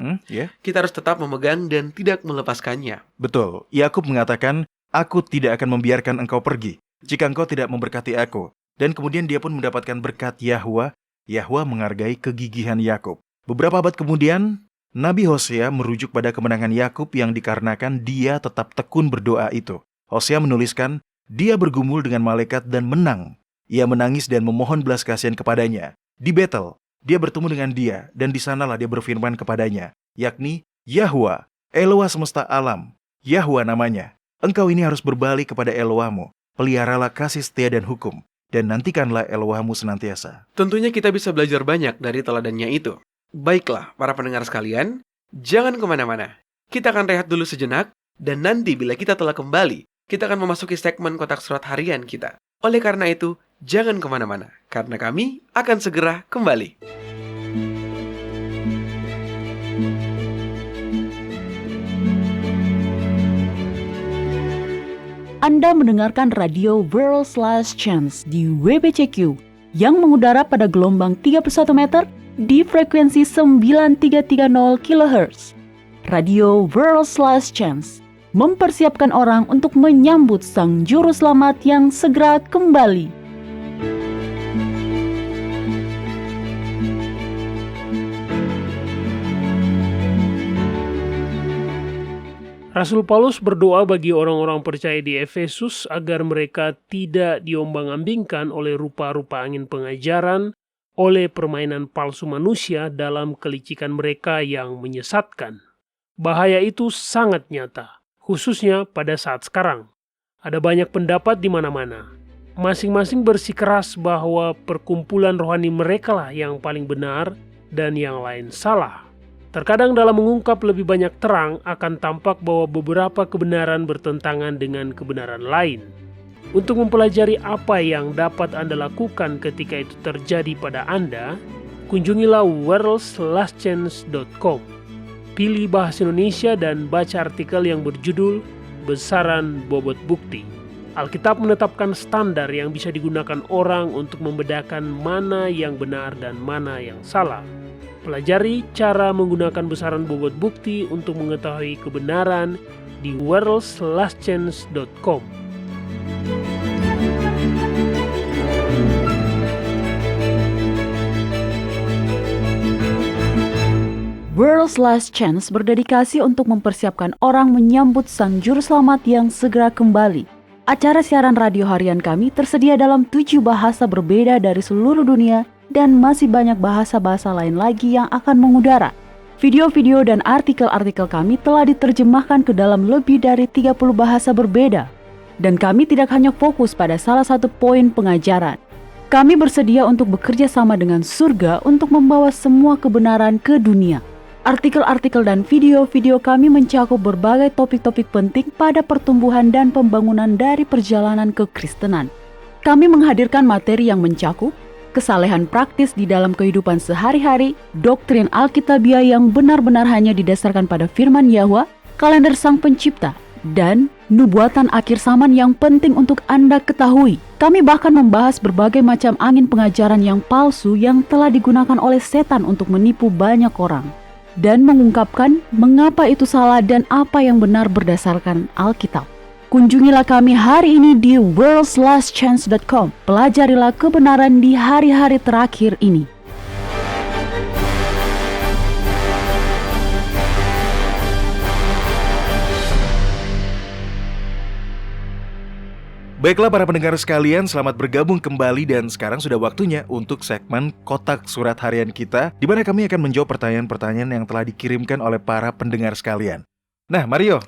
Kita harus tetap memegang dan tidak melepaskannya. Betul. Yakub mengatakan, "Aku tidak akan membiarkan engkau pergi jika engkau tidak memberkati aku." Dan kemudian dia pun mendapatkan berkat Yahwa. Yahwa menghargai kegigihan Yakub. Beberapa abad kemudian, Nabi Hosea merujuk pada kemenangan Yakub yang dikarenakan dia tetap tekun berdoa itu. Hosea menuliskan, dia bergumul dengan malaikat dan menang. Ia menangis dan memohon belas kasihan kepadanya. Di Betel, dia bertemu dengan dia, dan di sanalah dia berfirman kepadanya, yakni, Yahwa, Eloah semesta alam. Yahwa namanya. Engkau ini harus berbalik kepada Elohmu. Peliharalah kasih setia dan hukum, dan nantikanlah Elohmu senantiasa. Tentunya kita bisa belajar banyak dari teladannya itu. Baiklah, para pendengar sekalian, jangan kemana-mana. Kita akan rehat dulu sejenak, dan nanti bila kita telah kembali, kita akan memasuki segmen kotak surat harian kita. Oleh karena itu, jangan kemana-mana, karena kami akan segera kembali. Anda mendengarkan radio World's Last Chance di WBCQ yang mengudara pada gelombang 31 meter di frekuensi 9330 kHz. Radio World's Last Chance mempersiapkan orang untuk menyambut Sang Juru Selamat yang segera kembali. Rasul Paulus berdoa bagi orang-orang percaya di Efesus agar mereka tidak diombang-ambingkan oleh rupa-rupa angin pengajaran, oleh permainan palsu manusia dalam kelicikan mereka yang menyesatkan. Bahaya itu sangat nyata, khususnya pada saat sekarang. Ada banyak pendapat di mana-mana. Masing-masing bersikeras bahwa perkumpulan rohani mereka lah yang paling benar dan yang lain salah. Terkadang dalam mengungkap lebih banyak terang akan tampak bahwa beberapa kebenaran bertentangan dengan kebenaran lain. Untuk mempelajari apa yang dapat Anda lakukan ketika itu terjadi pada Anda, kunjungilah worldslastchance.com. Pilih bahasa Indonesia dan baca artikel yang berjudul Besaran Bobot Bukti. Alkitab menetapkan standar yang bisa digunakan orang untuk membedakan mana yang benar dan mana yang salah. Pelajari cara menggunakan besaran bobot bukti untuk mengetahui kebenaran di worldslastchance.com. World's Last Chance berdedikasi untuk mempersiapkan orang menyambut Sang Juru Selamat yang segera kembali. Acara siaran radio harian kami tersedia dalam 7 bahasa berbeda dari seluruh dunia dan masih banyak bahasa-bahasa lain lagi yang akan mengudara. Video-video dan artikel-artikel kami telah diterjemahkan ke dalam lebih dari 30 bahasa berbeda. Dan kami tidak hanya fokus pada salah satu poin pengajaran. Kami bersedia untuk bekerja sama dengan surga untuk membawa semua kebenaran ke dunia. Artikel-artikel dan video-video kami mencakup berbagai topik-topik penting pada pertumbuhan dan pembangunan dari perjalanan kekristenan. Kami menghadirkan materi yang mencakup kesalehan praktis di dalam kehidupan sehari-hari, doktrin Alkitabiah yang benar-benar hanya didasarkan pada firman Yahwa, kalender Sang Pencipta, dan nubuatan akhir zaman yang penting untuk Anda ketahui. Kami bahkan membahas berbagai macam angin pengajaran yang palsu yang telah digunakan oleh setan untuk menipu banyak orang. Dan mengungkapkan mengapa itu salah dan apa yang benar berdasarkan Alkitab. Kunjungilah kami hari ini di worldslastchance.com. Pelajarilah kebenaran di hari-hari terakhir ini. Baiklah para pendengar sekalian, selamat bergabung kembali dan sekarang sudah waktunya untuk segmen Kotak Surat Harian kita, di mana kami akan menjawab pertanyaan-pertanyaan yang telah dikirimkan oleh para pendengar sekalian. Nah, Mario,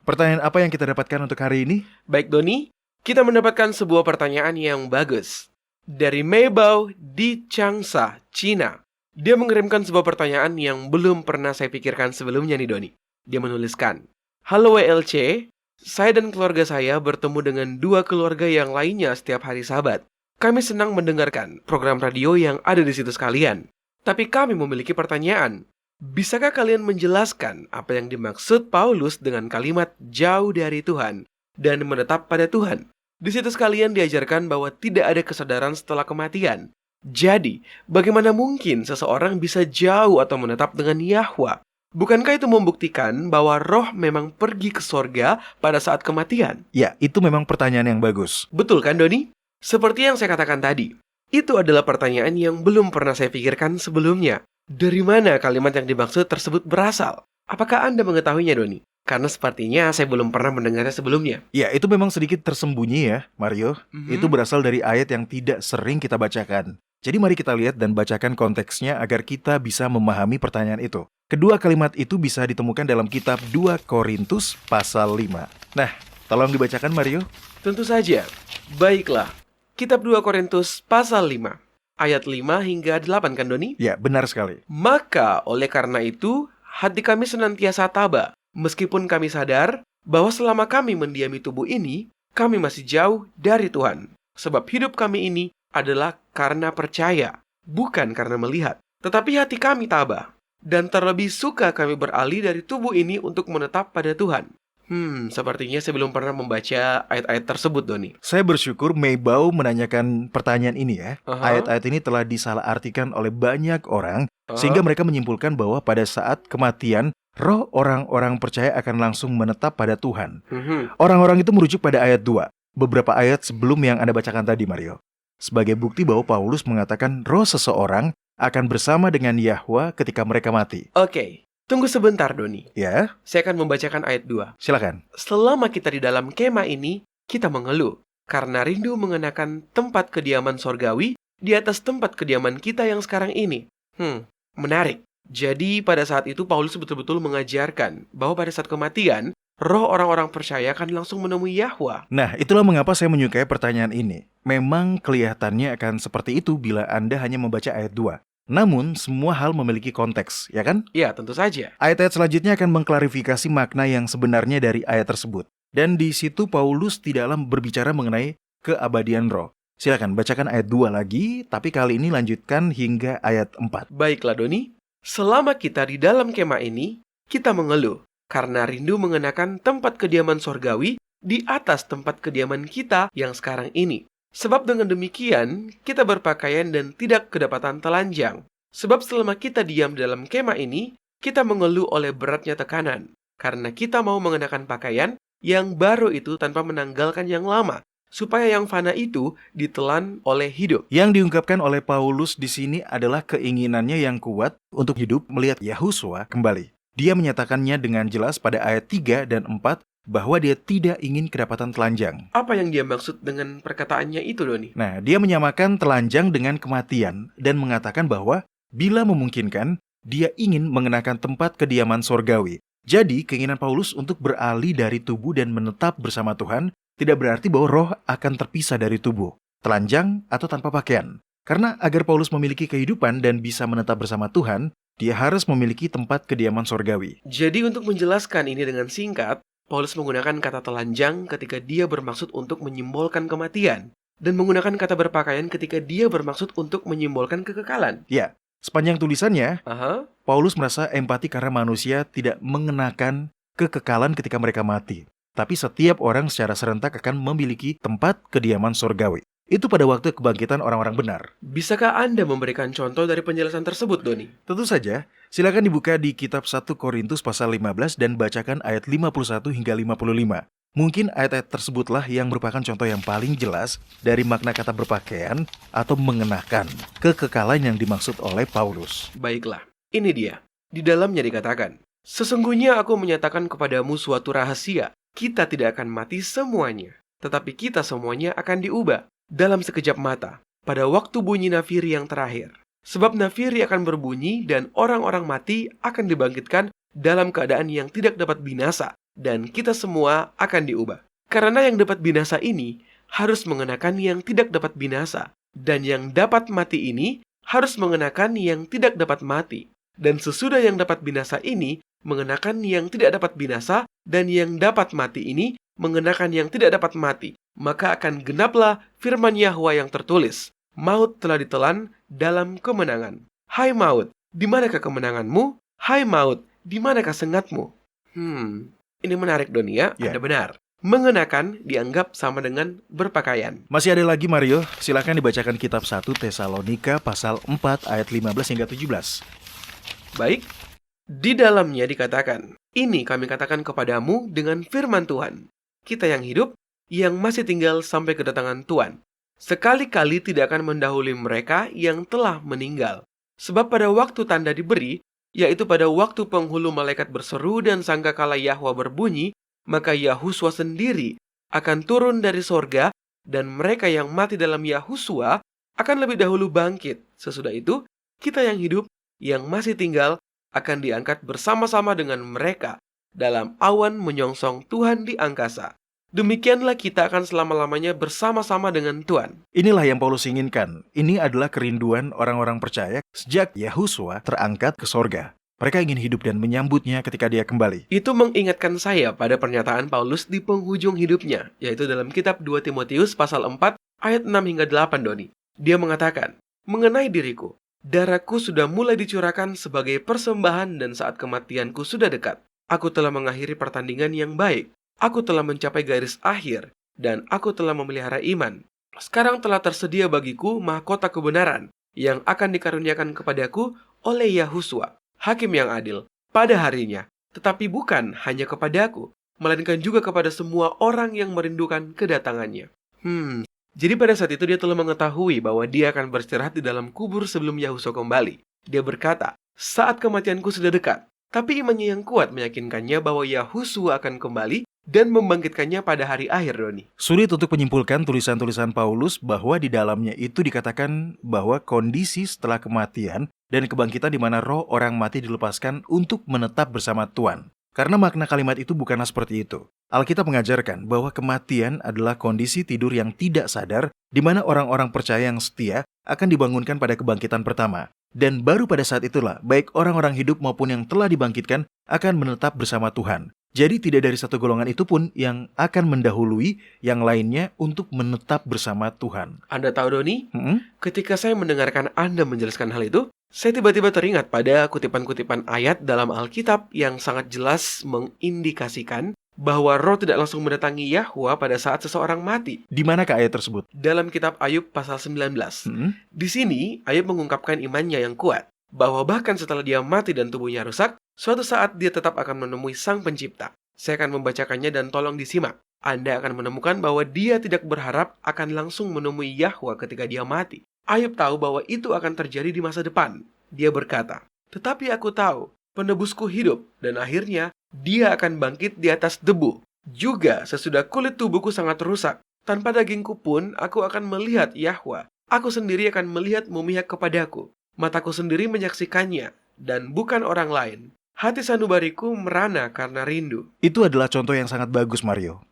pertanyaan apa yang kita dapatkan untuk hari ini? Baik Doni, kita mendapatkan sebuah pertanyaan yang bagus. Dari Meibao di Changsha, Cina. Dia mengirimkan sebuah pertanyaan yang belum pernah saya pikirkan sebelumnya nih Doni. Dia menuliskan, "Halo WLC, saya dan keluarga saya bertemu dengan 2 keluarga yang lainnya setiap hari Sabat. Kami senang mendengarkan program radio yang ada di situs kalian. Tapi kami memiliki pertanyaan. Bisakah kalian menjelaskan apa yang dimaksud Paulus dengan kalimat jauh dari Tuhan dan menetap pada Tuhan? Di situs kalian diajarkan bahwa tidak ada kesadaran setelah kematian. Jadi, bagaimana mungkin seseorang bisa jauh atau menetap dengan Yahwa? Bukankah itu membuktikan bahwa roh memang pergi ke sorga pada saat kematian?" Ya, itu memang pertanyaan yang bagus. Betul kan, Doni? Seperti yang saya katakan tadi, itu adalah pertanyaan yang belum pernah saya pikirkan sebelumnya. Dari mana kalimat yang dimaksud tersebut berasal? Apakah Anda mengetahuinya, Doni? Karena sepertinya saya belum pernah mendengarnya sebelumnya. Ya, itu memang sedikit tersembunyi ya, Mario. Itu berasal dari ayat yang tidak sering kita bacakan. Jadi mari kita lihat dan bacakan konteksnya agar kita bisa memahami pertanyaan itu. Kedua kalimat itu bisa ditemukan dalam kitab 2 Korintus pasal 5. Nah, tolong dibacakan Mario. Tentu saja. Baiklah. Kitab 2 Korintus pasal 5. Ayat 5 hingga 8 kan Doni? Ya, benar sekali. "Maka oleh karena itu, hati kami senantiasa tabah, meskipun kami sadar bahwa selama kami mendiami tubuh ini, kami masih jauh dari Tuhan. Sebab hidup kami ini adalah karena percaya, bukan karena melihat. Tetapi hati kami tabah, dan terlebih suka kami beralih dari tubuh ini untuk menetap pada Tuhan." Sepertinya saya belum pernah membaca ayat-ayat tersebut, Doni. Saya bersyukur Meibao menanyakan pertanyaan ini ya. Ayat-ayat ini telah disalahartikan oleh banyak orang, sehingga mereka menyimpulkan bahwa pada saat kematian, roh orang-orang percaya akan langsung menetap pada Tuhan. Orang-orang itu merujuk pada ayat 2, beberapa ayat sebelum yang Anda bacakan tadi, Mario. Sebagai bukti bahwa Paulus mengatakan roh seseorang akan bersama dengan Yahwa ketika mereka mati. Oke, tunggu sebentar, Doni. Ya, Saya akan membacakan ayat 2. silakan. "Selama kita di dalam kemah ini, kita mengeluh, karena rindu mengenakan tempat kediaman sorgawi di atas tempat kediaman kita yang sekarang ini." Menarik. Jadi pada saat itu Paulus betul-betul mengajarkan bahwa pada saat kematian, roh orang-orang percaya akan langsung menemui Yahwa. Nah, itulah mengapa saya menyukai pertanyaan ini. Memang kelihatannya akan seperti itu bila Anda hanya membaca ayat 2. Namun, semua hal memiliki konteks, ya kan? Ya, tentu saja. Ayat-ayat selanjutnya akan mengklarifikasi makna yang sebenarnya dari ayat tersebut. Dan di situ Paulus tidaklah berbicara mengenai keabadian roh. Silakan bacakan ayat 2 lagi, tapi kali ini lanjutkan hingga ayat 4. Baiklah, Doni. "Selama kita di dalam kemah ini, kita mengeluh, karena rindu mengenakan tempat kediaman sorgawi di atas tempat kediaman kita yang sekarang ini. Sebab dengan demikian, kita berpakaian dan tidak kedapatan telanjang. Sebab selama kita diam dalam kemah ini, kita mengeluh oleh beratnya tekanan. Karena kita mau mengenakan pakaian yang baru itu tanpa menanggalkan yang lama. supaya yang fana itu ditelan oleh hidup. Yang diungkapkan oleh Paulus di sini adalah keinginannya yang kuat untuk hidup melihat Yahusua kembali. Dia menyatakannya dengan jelas pada ayat 3 dan 4 bahwa dia tidak ingin kedapatan telanjang. Apa yang dia maksud dengan perkataannya itu, Doni? Nah, dia menyamakan telanjang dengan kematian dan mengatakan bahwa bila memungkinkan, dia ingin mengenakan tempat kediaman sorgawi. Jadi, keinginan Paulus untuk beralih dari tubuh dan menetap bersama Tuhan tidak berarti bahwa roh akan terpisah dari tubuh, telanjang atau tanpa pakaian. Karena agar Paulus memiliki kehidupan dan bisa menetap bersama Tuhan, dia harus memiliki tempat kediaman sorgawi. Jadi untuk menjelaskan ini dengan singkat, Paulus menggunakan kata telanjang ketika dia bermaksud untuk menyimbolkan kematian, dan menggunakan kata berpakaian ketika dia bermaksud untuk menyimbolkan kekekalan. Ya, sepanjang tulisannya, Aha. Paulus merasa empati karena manusia tidak mengenakan kekekalan ketika mereka mati. Tapi setiap orang secara serentak akan memiliki tempat kediaman sorgawi. Itu pada waktu kebangkitan orang-orang benar. Bisakah Anda memberikan contoh dari penjelasan tersebut, Doni? Tentu saja, silakan dibuka di kitab 1 Korintus pasal 15 dan bacakan ayat 51 hingga 55. Mungkin ayat-ayat tersebutlah yang merupakan contoh yang paling jelas dari makna kata berpakaian atau mengenakan kekekalan yang dimaksud oleh Paulus. Baiklah, ini dia. Di dalamnya dikatakan, "Sesungguhnya aku menyatakan kepadamu suatu rahasia. Kita tidak akan mati semuanya, tetapi kita semuanya akan diubah dalam sekejap mata, pada waktu bunyi nafiri yang terakhir. Sebab nafiri akan berbunyi dan orang-orang mati akan dibangkitkan dalam keadaan yang tidak dapat binasa, dan kita semua akan diubah. Karena yang dapat binasa ini harus mengenakan yang tidak dapat binasa, dan yang dapat mati ini harus mengenakan yang tidak dapat mati. Dan sesudah yang dapat binasa ini mengenakan yang tidak dapat binasa, dan yang dapat mati ini mengenakan yang tidak dapat mati. Maka akan genaplah firman Yahwa yang tertulis, maut telah ditelan dalam kemenangan. Hai maut, di manakah kemenanganmu? Hai maut, di manakah sengatmu?" Ini menarik, Doni, ya? Ya. Anda benar. Mengenakan dianggap sama dengan berpakaian. Masih ada lagi Mario, silakan dibacakan kitab 1 Tesalonika pasal 4 ayat 15 hingga 17. Baik, di dalamnya dikatakan, "Ini kami katakan kepadamu dengan firman Tuhan. Kita yang hidup, yang masih tinggal sampai kedatangan Tuhan, sekali-kali tidak akan mendahului mereka yang telah meninggal. Sebab pada waktu tanda diberi, yaitu pada waktu penghulu malaikat berseru dan sangkakala Yahwa berbunyi, maka Yahusua sendiri akan turun dari sorga, dan mereka yang mati dalam Yahusua akan lebih dahulu bangkit. Sesudah itu, kita yang hidup, yang masih tinggal, akan diangkat bersama-sama dengan mereka dalam awan menyongsong Tuhan di angkasa. Demikianlah kita akan selama-lamanya bersama-sama dengan Tuhan." Inilah yang Paulus inginkan. Ini adalah kerinduan orang-orang percaya sejak Yahusua terangkat ke sorga. Mereka ingin hidup dan menyambutnya ketika dia kembali. Itu mengingatkan saya pada pernyataan Paulus di penghujung hidupnya, yaitu dalam kitab 2 Timotius pasal 4 ayat 6 hingga 8, Doni. Dia mengatakan, "Mengenai diriku, darahku sudah mulai dicurahkan sebagai persembahan dan saat kematianku sudah dekat. Aku telah mengakhiri pertandingan yang baik. Aku telah mencapai garis akhir, dan aku telah memelihara iman. Sekarang telah tersedia bagiku mahkota kebenaran yang akan dikaruniakan kepadaku oleh Yahusua, Hakim yang adil, pada harinya. Tetapi bukan hanya kepadaku, melainkan juga kepada semua orang yang merindukan kedatangannya." Jadi pada saat itu dia telah mengetahui bahwa dia akan beristirahat di dalam kubur sebelum Yahusua kembali. Dia berkata, "Saat kematianku sudah dekat." Tapi imannya yang kuat meyakinkannya bahwa Yahusua akan kembali dan membangkitkannya pada hari akhir, Doni. Sulit untuk menyimpulkan tulisan-tulisan Paulus bahwa di dalamnya itu dikatakan bahwa kondisi setelah kematian dan kebangkitan di mana roh orang mati dilepaskan untuk menetap bersama Tuhan. Karena makna kalimat itu bukanlah seperti itu. Alkitab mengajarkan bahwa kematian adalah kondisi tidur yang tidak sadar di mana orang-orang percaya yang setia akan dibangunkan pada kebangkitan pertama. Dan baru pada saat itulah, baik orang-orang hidup maupun yang telah dibangkitkan akan menetap bersama Tuhan. Jadi tidak dari satu golongan itu pun yang akan mendahului yang lainnya untuk menetap bersama Tuhan. Anda tahu, Doni, ketika saya mendengarkan Anda menjelaskan hal itu, saya tiba-tiba teringat pada kutipan-kutipan ayat dalam Alkitab yang sangat jelas mengindikasikan bahwa roh tidak langsung mendatangi Yahwa pada saat seseorang mati. Di manakah ayat tersebut? Dalam kitab Ayub pasal 19. Di sini, Ayub mengungkapkan imannya yang kuat, bahwa bahkan setelah dia mati dan tubuhnya rusak, suatu saat dia tetap akan menemui Sang Pencipta. Saya akan membacakannya dan tolong disimak. Anda akan menemukan bahwa dia tidak berharap akan langsung menemui Yahwa ketika dia mati. Ayub tahu bahwa itu akan terjadi di masa depan. Dia berkata, "Tetapi aku tahu, penebusku hidup, dan akhirnya dia akan bangkit di atas debu. Juga sesudah kulit tubuhku sangat rusak, tanpa dagingku pun aku akan melihat Yahwa. Aku sendiri akan melihat memihak kepadaku. Mataku sendiri menyaksikannya, dan bukan orang lain. Hati sanubariku merana karena rindu." Itu adalah contoh yang sangat bagus, Mario.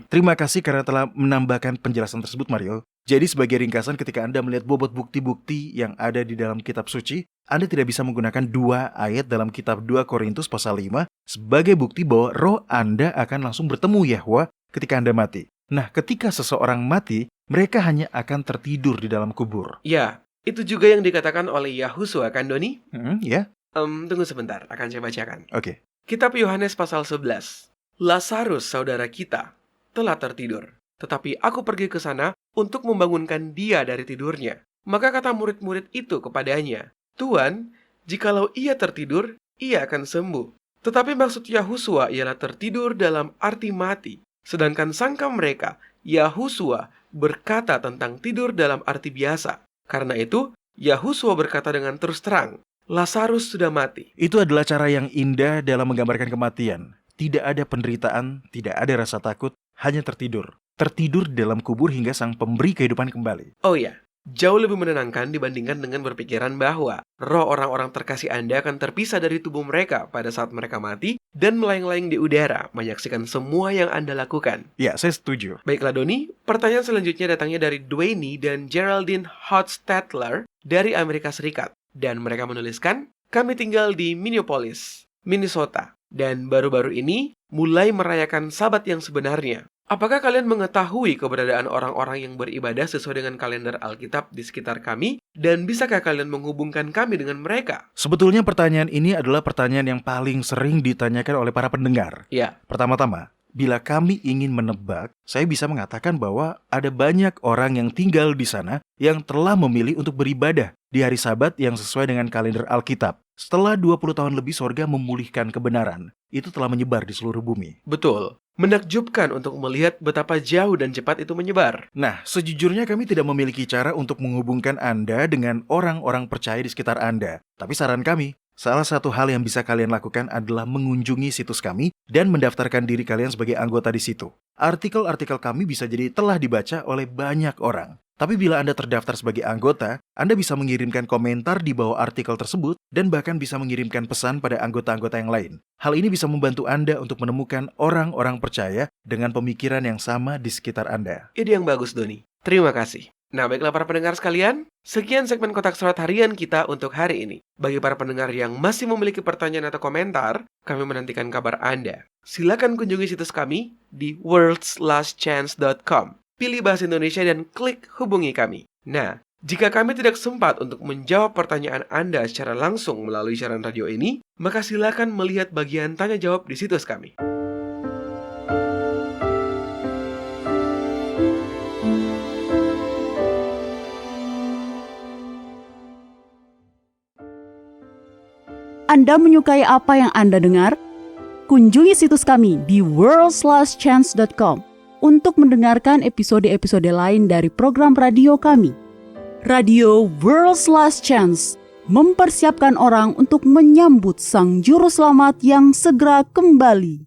Terima kasih karena telah menambahkan penjelasan tersebut, Mario. Jadi sebagai ringkasan, ketika Anda melihat bobot bukti-bukti yang ada di dalam kitab suci, Anda tidak bisa menggunakan 2 ayat dalam kitab 2 Korintus pasal 5 sebagai bukti bahwa roh Anda akan langsung bertemu Yahwa ketika Anda mati. Nah, ketika seseorang mati, mereka hanya akan tertidur di dalam kubur. Ya, itu juga yang dikatakan oleh Yahusua kan, Doni? Ya? Tunggu sebentar, akan saya bacakan. Oke. Kitab Yohanes pasal 11. Lazarus, saudara kita, telah tertidur. Tetapi aku pergi ke sana untuk membangunkan dia dari tidurnya. Maka kata murid-murid itu kepadanya, "Tuan, jikalau ia tertidur, ia akan sembuh." Tetapi maksud Yahusua ialah tertidur dalam arti mati. Sedangkan sangka mereka, Yahusua berkata tentang tidur dalam arti biasa. Karena itu, Yahusua berkata dengan terus terang, "Lazarus sudah mati." Itu adalah cara yang indah dalam menggambarkan kematian. Tidak ada penderitaan, tidak ada rasa takut, hanya tertidur. Tertidur di dalam kubur hingga sang pemberi kehidupan kembali. Oh ya, jauh lebih menenangkan dibandingkan dengan berpikiran bahwa roh orang-orang terkasih Anda akan terpisah dari tubuh mereka pada saat mereka mati dan melayang-layang di udara, menyaksikan semua yang Anda lakukan. Ya, saya setuju. Baiklah Doni, pertanyaan selanjutnya datangnya dari Dwayne dan Geraldine Hotstadler dari Amerika Serikat. Dan mereka menuliskan, "Kami tinggal di Minneapolis, Minnesota, dan baru-baru ini mulai merayakan Sabat yang sebenarnya. Apakah kalian mengetahui keberadaan orang-orang yang beribadah sesuai dengan kalender Alkitab di sekitar kami? Dan bisakah kalian menghubungkan kami dengan mereka?" Sebetulnya pertanyaan ini adalah pertanyaan yang paling sering ditanyakan oleh para pendengar. Ya, Pertama-tama, bila kami ingin menebak, saya bisa mengatakan bahwa ada banyak orang yang tinggal di sana yang telah memilih untuk beribadah di hari Sabat yang sesuai dengan kalender Alkitab. Setelah 20 tahun lebih sorga memulihkan kebenaran, itu telah menyebar di seluruh bumi. betul. Menakjubkan untuk melihat betapa jauh dan cepat itu menyebar. Nah, sejujurnya kami tidak memiliki cara untuk menghubungkan Anda dengan orang-orang percaya di sekitar Anda. Tapi saran kami, salah satu hal yang bisa kalian lakukan adalah mengunjungi situs kami dan mendaftarkan diri kalian sebagai anggota di situ. Artikel-artikel kami bisa jadi telah dibaca oleh banyak orang. Tapi bila Anda terdaftar sebagai anggota, Anda bisa mengirimkan komentar di bawah artikel tersebut dan bahkan bisa mengirimkan pesan pada anggota-anggota yang lain. Hal ini bisa membantu Anda untuk menemukan orang-orang percaya dengan pemikiran yang sama di sekitar Anda. Ide yang bagus, Doni. Terima kasih. Nah, baiklah para pendengar sekalian, sekian segmen Kotak Surat Harian kita untuk hari ini. Bagi para pendengar yang masih memiliki pertanyaan atau komentar, kami menantikan kabar Anda. Silakan kunjungi situs kami di worldslastchance.com. Pilih bahasa Indonesia dan klik hubungi kami. Nah, jika kami tidak sempat untuk menjawab pertanyaan Anda secara langsung melalui siaran radio ini, maka silakan melihat bagian tanya jawab di situs kami. Anda menyukai apa yang Anda dengar? Kunjungi situs kami di worldslastchance.com untuk mendengarkan episode-episode lain dari program radio kami. Radio World's Last Chance mempersiapkan orang untuk menyambut Sang Juru Selamat yang segera kembali.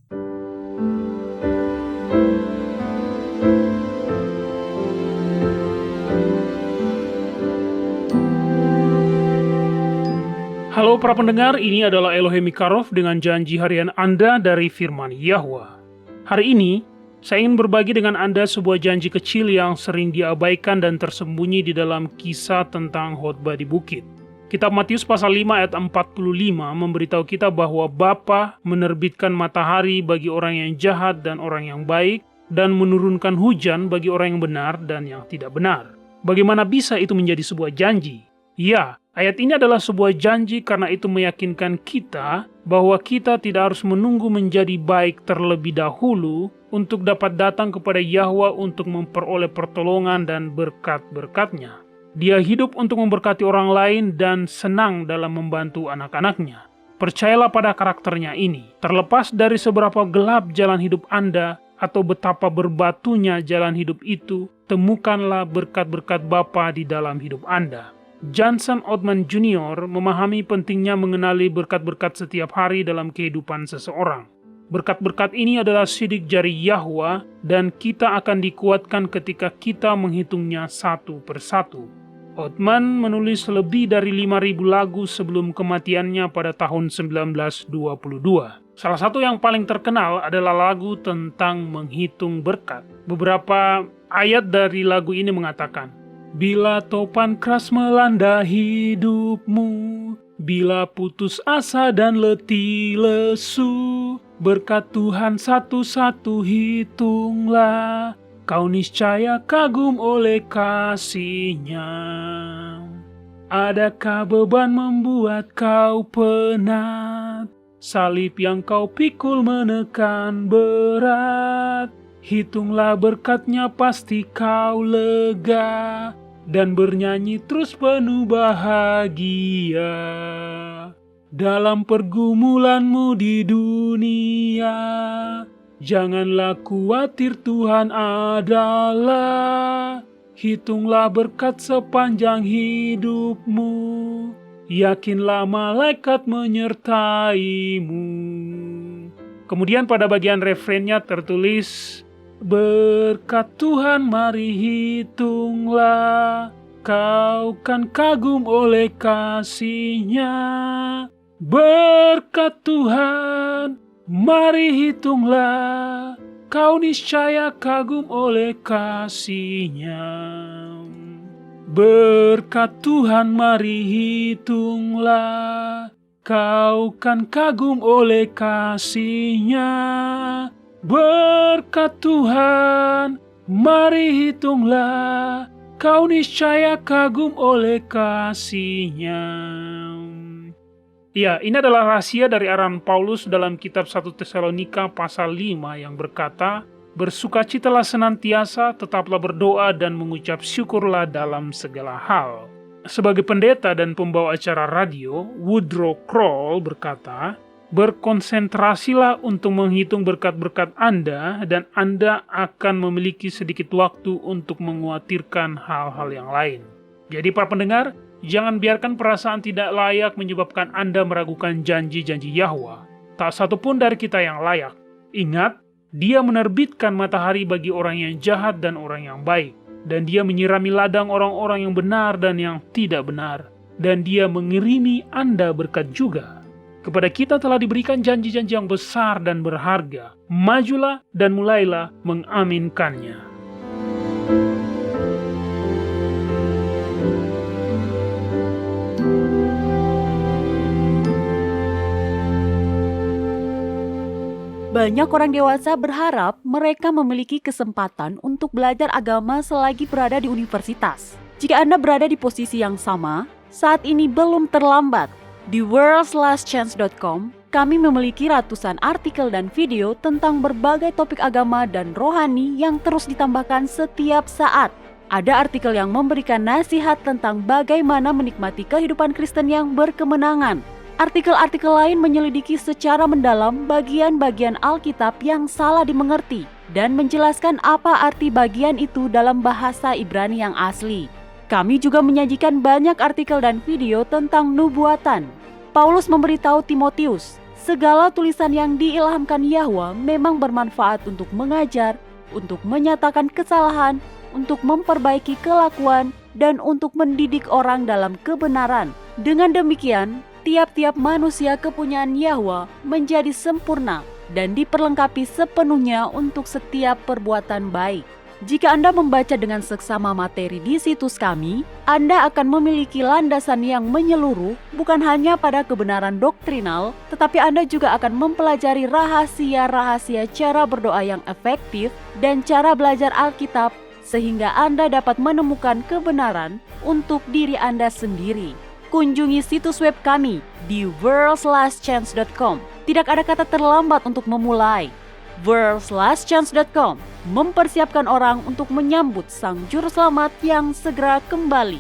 Halo para pendengar, ini adalah Elohim Mikarov dengan janji harian Anda dari firman Yahwa. Hari ini, saya ingin berbagi dengan Anda sebuah janji kecil yang sering diabaikan dan tersembunyi di dalam kisah tentang khotbah di bukit. Kitab Matius pasal 5 ayat 45 memberitahu kita bahwa Bapa menerbitkan matahari bagi orang yang jahat dan orang yang baik, dan menurunkan hujan bagi orang yang benar dan yang tidak benar. Bagaimana bisa itu menjadi sebuah janji? Ya, ayat ini adalah sebuah janji karena itu meyakinkan kita bahwa kita tidak harus menunggu menjadi baik terlebih dahulu untuk dapat datang kepada Yahwa untuk memperoleh pertolongan dan berkat-berkat-Nya. Dia hidup untuk memberkati orang lain dan senang dalam membantu anak-anaknya. Percayalah pada karakternya ini. Terlepas dari seberapa gelap jalan hidup Anda, atau betapa berbatunya jalan hidup itu, temukanlah berkat-berkat Bapa di dalam hidup Anda. Johnson Ottman Jr. memahami pentingnya mengenali berkat-berkat setiap hari dalam kehidupan seseorang. Berkat-berkat ini adalah sidik jari Yahwa dan kita akan dikuatkan ketika kita menghitungnya satu persatu. Ottman menulis lebih dari 5.000 lagu sebelum kematiannya pada tahun 1922. Salah satu yang paling terkenal adalah lagu tentang menghitung berkat. Beberapa ayat dari lagu ini mengatakan, "Bila topan keras melanda hidupmu, bila putus asa dan letih lesu, berkat Tuhan satu-satu hitunglah, kau niscaya kagum oleh kasih-Nya. Adakah beban membuat kau penat? Salib yang kau pikul menekan berat. Hitunglah berkat-Nya pasti kau lega, dan bernyanyi terus penuh bahagia. Dalam pergumulanmu di dunia, janganlah khawatir, Tuhan adalah. Hitunglah berkat sepanjang hidupmu, yakinlah malaikat menyertaimu." Kemudian pada bagian refrennya tertulis, "Berkat Tuhan mari hitunglah, kau kan kagum oleh kasih-Nya. Berkat Tuhan mari hitunglah, kau niscaya kagum oleh kasih-Nya. Berkat Tuhan mari hitunglah, kau kan kagum oleh kasih-Nya. Berkat Tuhan mari hitunglah, kau niscaya kagum oleh kasih-Nya." Ya, ini adalah rahasia dari arahan Paulus dalam kitab 1 Tesalonika pasal 5 yang berkata, "Bersukacitalah senantiasa, tetaplah berdoa dan mengucap syukurlah dalam segala hal." Sebagai pendeta dan pembawa acara radio, Woodrow Kroll berkata, "Berkonsentrasilah untuk menghitung berkat-berkat Anda dan Anda akan memiliki sedikit waktu untuk mengkhawatirkan hal-hal yang lain." Jadi para pendengar, jangan biarkan perasaan tidak layak menyebabkan Anda meragukan janji-janji Yahwa. Tak satu pun dari kita yang layak. Ingat, Dia menerbitkan matahari bagi orang yang jahat dan orang yang baik. Dan Dia menyirami ladang orang-orang yang benar dan yang tidak benar. Dan Dia mengirimi Anda berkat juga. Kepada kita telah diberikan janji-janji yang besar dan berharga. Majulah dan mulailah mengaminkannya. Banyak orang dewasa berharap mereka memiliki kesempatan untuk belajar agama selagi berada di universitas. Jika Anda berada di posisi yang sama, saat ini belum terlambat. Di worldslastchance.com, kami memiliki ratusan artikel dan video tentang berbagai topik agama dan rohani yang terus ditambahkan setiap saat. Ada artikel yang memberikan nasihat tentang bagaimana menikmati kehidupan Kristen yang berkemenangan. Artikel-artikel lain menyelidiki secara mendalam bagian-bagian Alkitab yang salah dimengerti dan menjelaskan apa arti bagian itu dalam bahasa Ibrani yang asli. Kami juga menyajikan banyak artikel dan video tentang nubuatan. Paulus memberitahu Timotius, segala tulisan yang diilhamkan Yahwa memang bermanfaat untuk mengajar, untuk menyatakan kesalahan, untuk memperbaiki kelakuan, dan untuk mendidik orang dalam kebenaran. Dengan demikian, tiap-tiap manusia kepunyaan Yahwa menjadi sempurna dan diperlengkapi sepenuhnya untuk setiap perbuatan baik. Jika Anda membaca dengan seksama materi di situs kami, Anda akan memiliki landasan yang menyeluruh bukan hanya pada kebenaran doktrinal, tetapi Anda juga akan mempelajari rahasia-rahasia cara berdoa yang efektif dan cara belajar Alkitab sehingga Anda dapat menemukan kebenaran untuk diri Anda sendiri. Kunjungi situs web kami di worldslastchance.com. Tidak ada kata terlambat untuk memulai. worldslastchance.com mempersiapkan orang untuk menyambut Sang Juru Selamat yang segera kembali.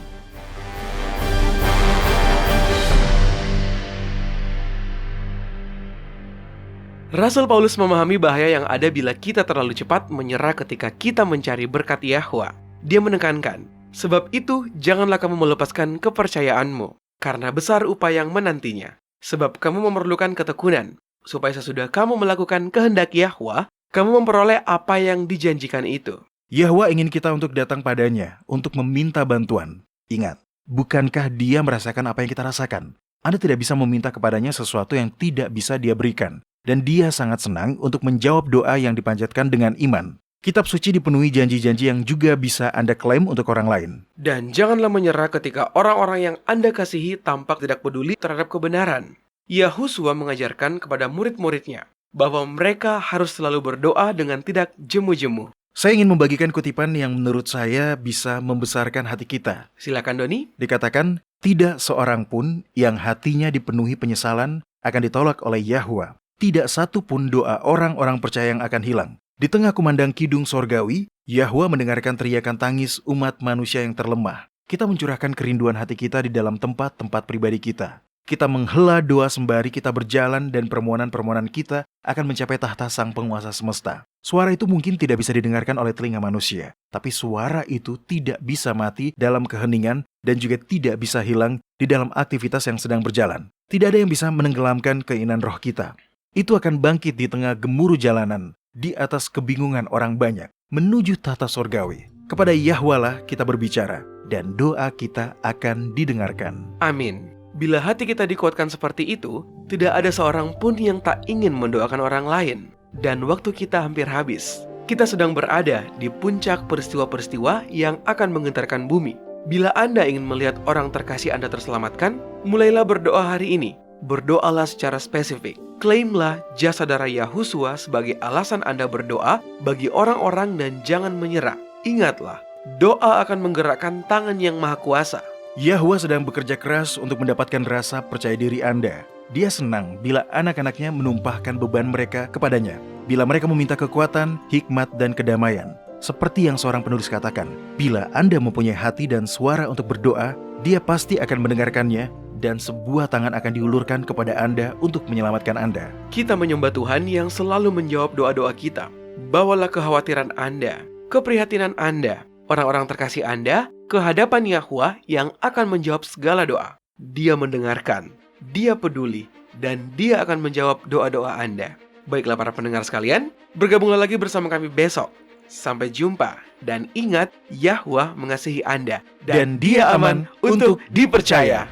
Rasul Paulus memahami bahaya yang ada bila kita terlalu cepat menyerah ketika kita mencari berkat Yahwa. Dia menekankan, sebab itu janganlah kamu melepaskan kepercayaanmu, karena besar upaya yang menantinya. Sebab kamu memerlukan ketekunan, supaya sesudah kamu melakukan kehendak Yahwa, kamu memperoleh apa yang dijanjikan itu. Yahwa ingin kita untuk datang padanya, untuk meminta bantuan. Ingat, bukankah dia merasakan apa yang kita rasakan? Anda tidak bisa meminta kepadanya sesuatu yang tidak bisa dia berikan. Dan dia sangat senang untuk menjawab doa yang dipanjatkan dengan iman. Kitab suci dipenuhi janji-janji yang juga bisa Anda klaim untuk orang lain. Dan janganlah menyerah ketika orang-orang yang Anda kasihi tampak tidak peduli terhadap kebenaran. Yahusua mengajarkan kepada murid-muridnya bahwa mereka harus selalu berdoa dengan tidak jemu-jemu. Saya ingin membagikan kutipan yang menurut saya bisa membesarkan hati kita. Silakan Doni. Dikatakan, tidak seorang pun yang hatinya dipenuhi penyesalan akan ditolak oleh Yahwa. Tidak satu pun doa orang-orang percaya yang akan hilang. Di tengah kumandang kidung sorgawi, Yahwa mendengarkan teriakan tangis umat manusia yang terlemah. Kita mencurahkan kerinduan hati kita di dalam tempat-tempat pribadi kita. Kita menghela doa sembari kita berjalan dan permohonan-permohonan kita akan mencapai tahta Sang Penguasa Semesta. Suara itu mungkin tidak bisa didengarkan oleh telinga manusia, tapi suara itu tidak bisa mati dalam keheningan dan juga tidak bisa hilang di dalam aktivitas yang sedang berjalan. Tidak ada yang bisa menenggelamkan keinginan roh kita. Itu akan bangkit di tengah gemuruh jalanan, di atas kebingungan orang banyak, menuju tahta sorgawi. Kepada Yahwa lah kita berbicara, dan doa kita akan didengarkan. Amin. Bila hati kita dikuatkan seperti itu, tidak ada seorang pun yang tak ingin mendoakan orang lain. Dan waktu kita hampir habis. Kita sedang berada di puncak peristiwa-peristiwa yang akan menggentarkan bumi. Bila Anda ingin melihat orang terkasih Anda terselamatkan, mulailah berdoa hari ini. Berdoalah secara spesifik. Klaimlah jasa darah Yahusua sebagai alasan Anda berdoa bagi orang-orang dan jangan menyerah. Ingatlah, doa akan menggerakkan tangan yang maha kuasa. Yahwa sedang bekerja keras untuk mendapatkan rasa percaya diri Anda. Dia senang bila anak-anaknya menumpahkan beban mereka kepadanya. Bila mereka meminta kekuatan, hikmat, dan kedamaian. Seperti yang seorang penulis katakan, bila Anda mempunyai hati dan suara untuk berdoa, Dia pasti akan mendengarkannya, dan sebuah tangan akan diulurkan kepada Anda untuk menyelamatkan Anda. Kita menyembah Tuhan yang selalu menjawab doa-doa kita. Bawalah kekhawatiran Anda, keprihatinan Anda, orang-orang terkasih Anda, ke hadapan Yahwa yang akan menjawab segala doa. Dia mendengarkan, Dia peduli, dan Dia akan menjawab doa-doa Anda. Baiklah para pendengar sekalian, bergabunglah lagi bersama kami besok. Sampai jumpa, dan ingat, Yahwa mengasihi Anda, Dan Dia aman untuk dipercaya.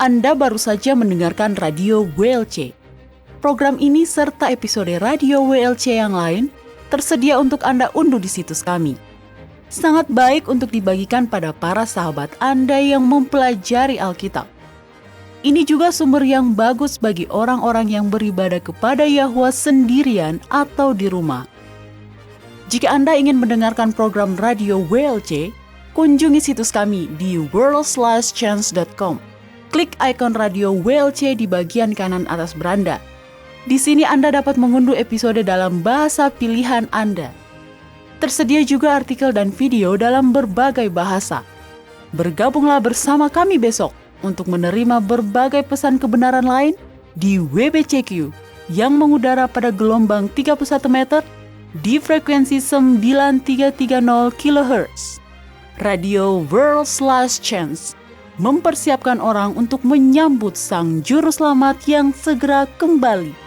Anda baru saja mendengarkan Radio WLC. Program ini serta episode Radio WLC yang lain tersedia untuk Anda unduh di situs kami. Sangat baik untuk dibagikan pada para sahabat Anda yang mempelajari Alkitab. Ini juga sumber yang bagus bagi orang-orang yang beribadah kepada Yahwa sendirian atau di rumah. Jika Anda ingin mendengarkan program Radio WLC, kunjungi situs kami di world/chance.com. Klik ikon Radio WLC di bagian kanan atas beranda. Di sini Anda dapat mengunduh episode dalam bahasa pilihan Anda. Tersedia juga artikel dan video dalam berbagai bahasa. Bergabunglah bersama kami besok untuk menerima berbagai pesan kebenaran lain di WBCQ yang mengudara pada gelombang 31 meter di frekuensi 9330 kHz. Radio World/Chance mempersiapkan orang untuk menyambut Sang Juru Selamat yang segera kembali.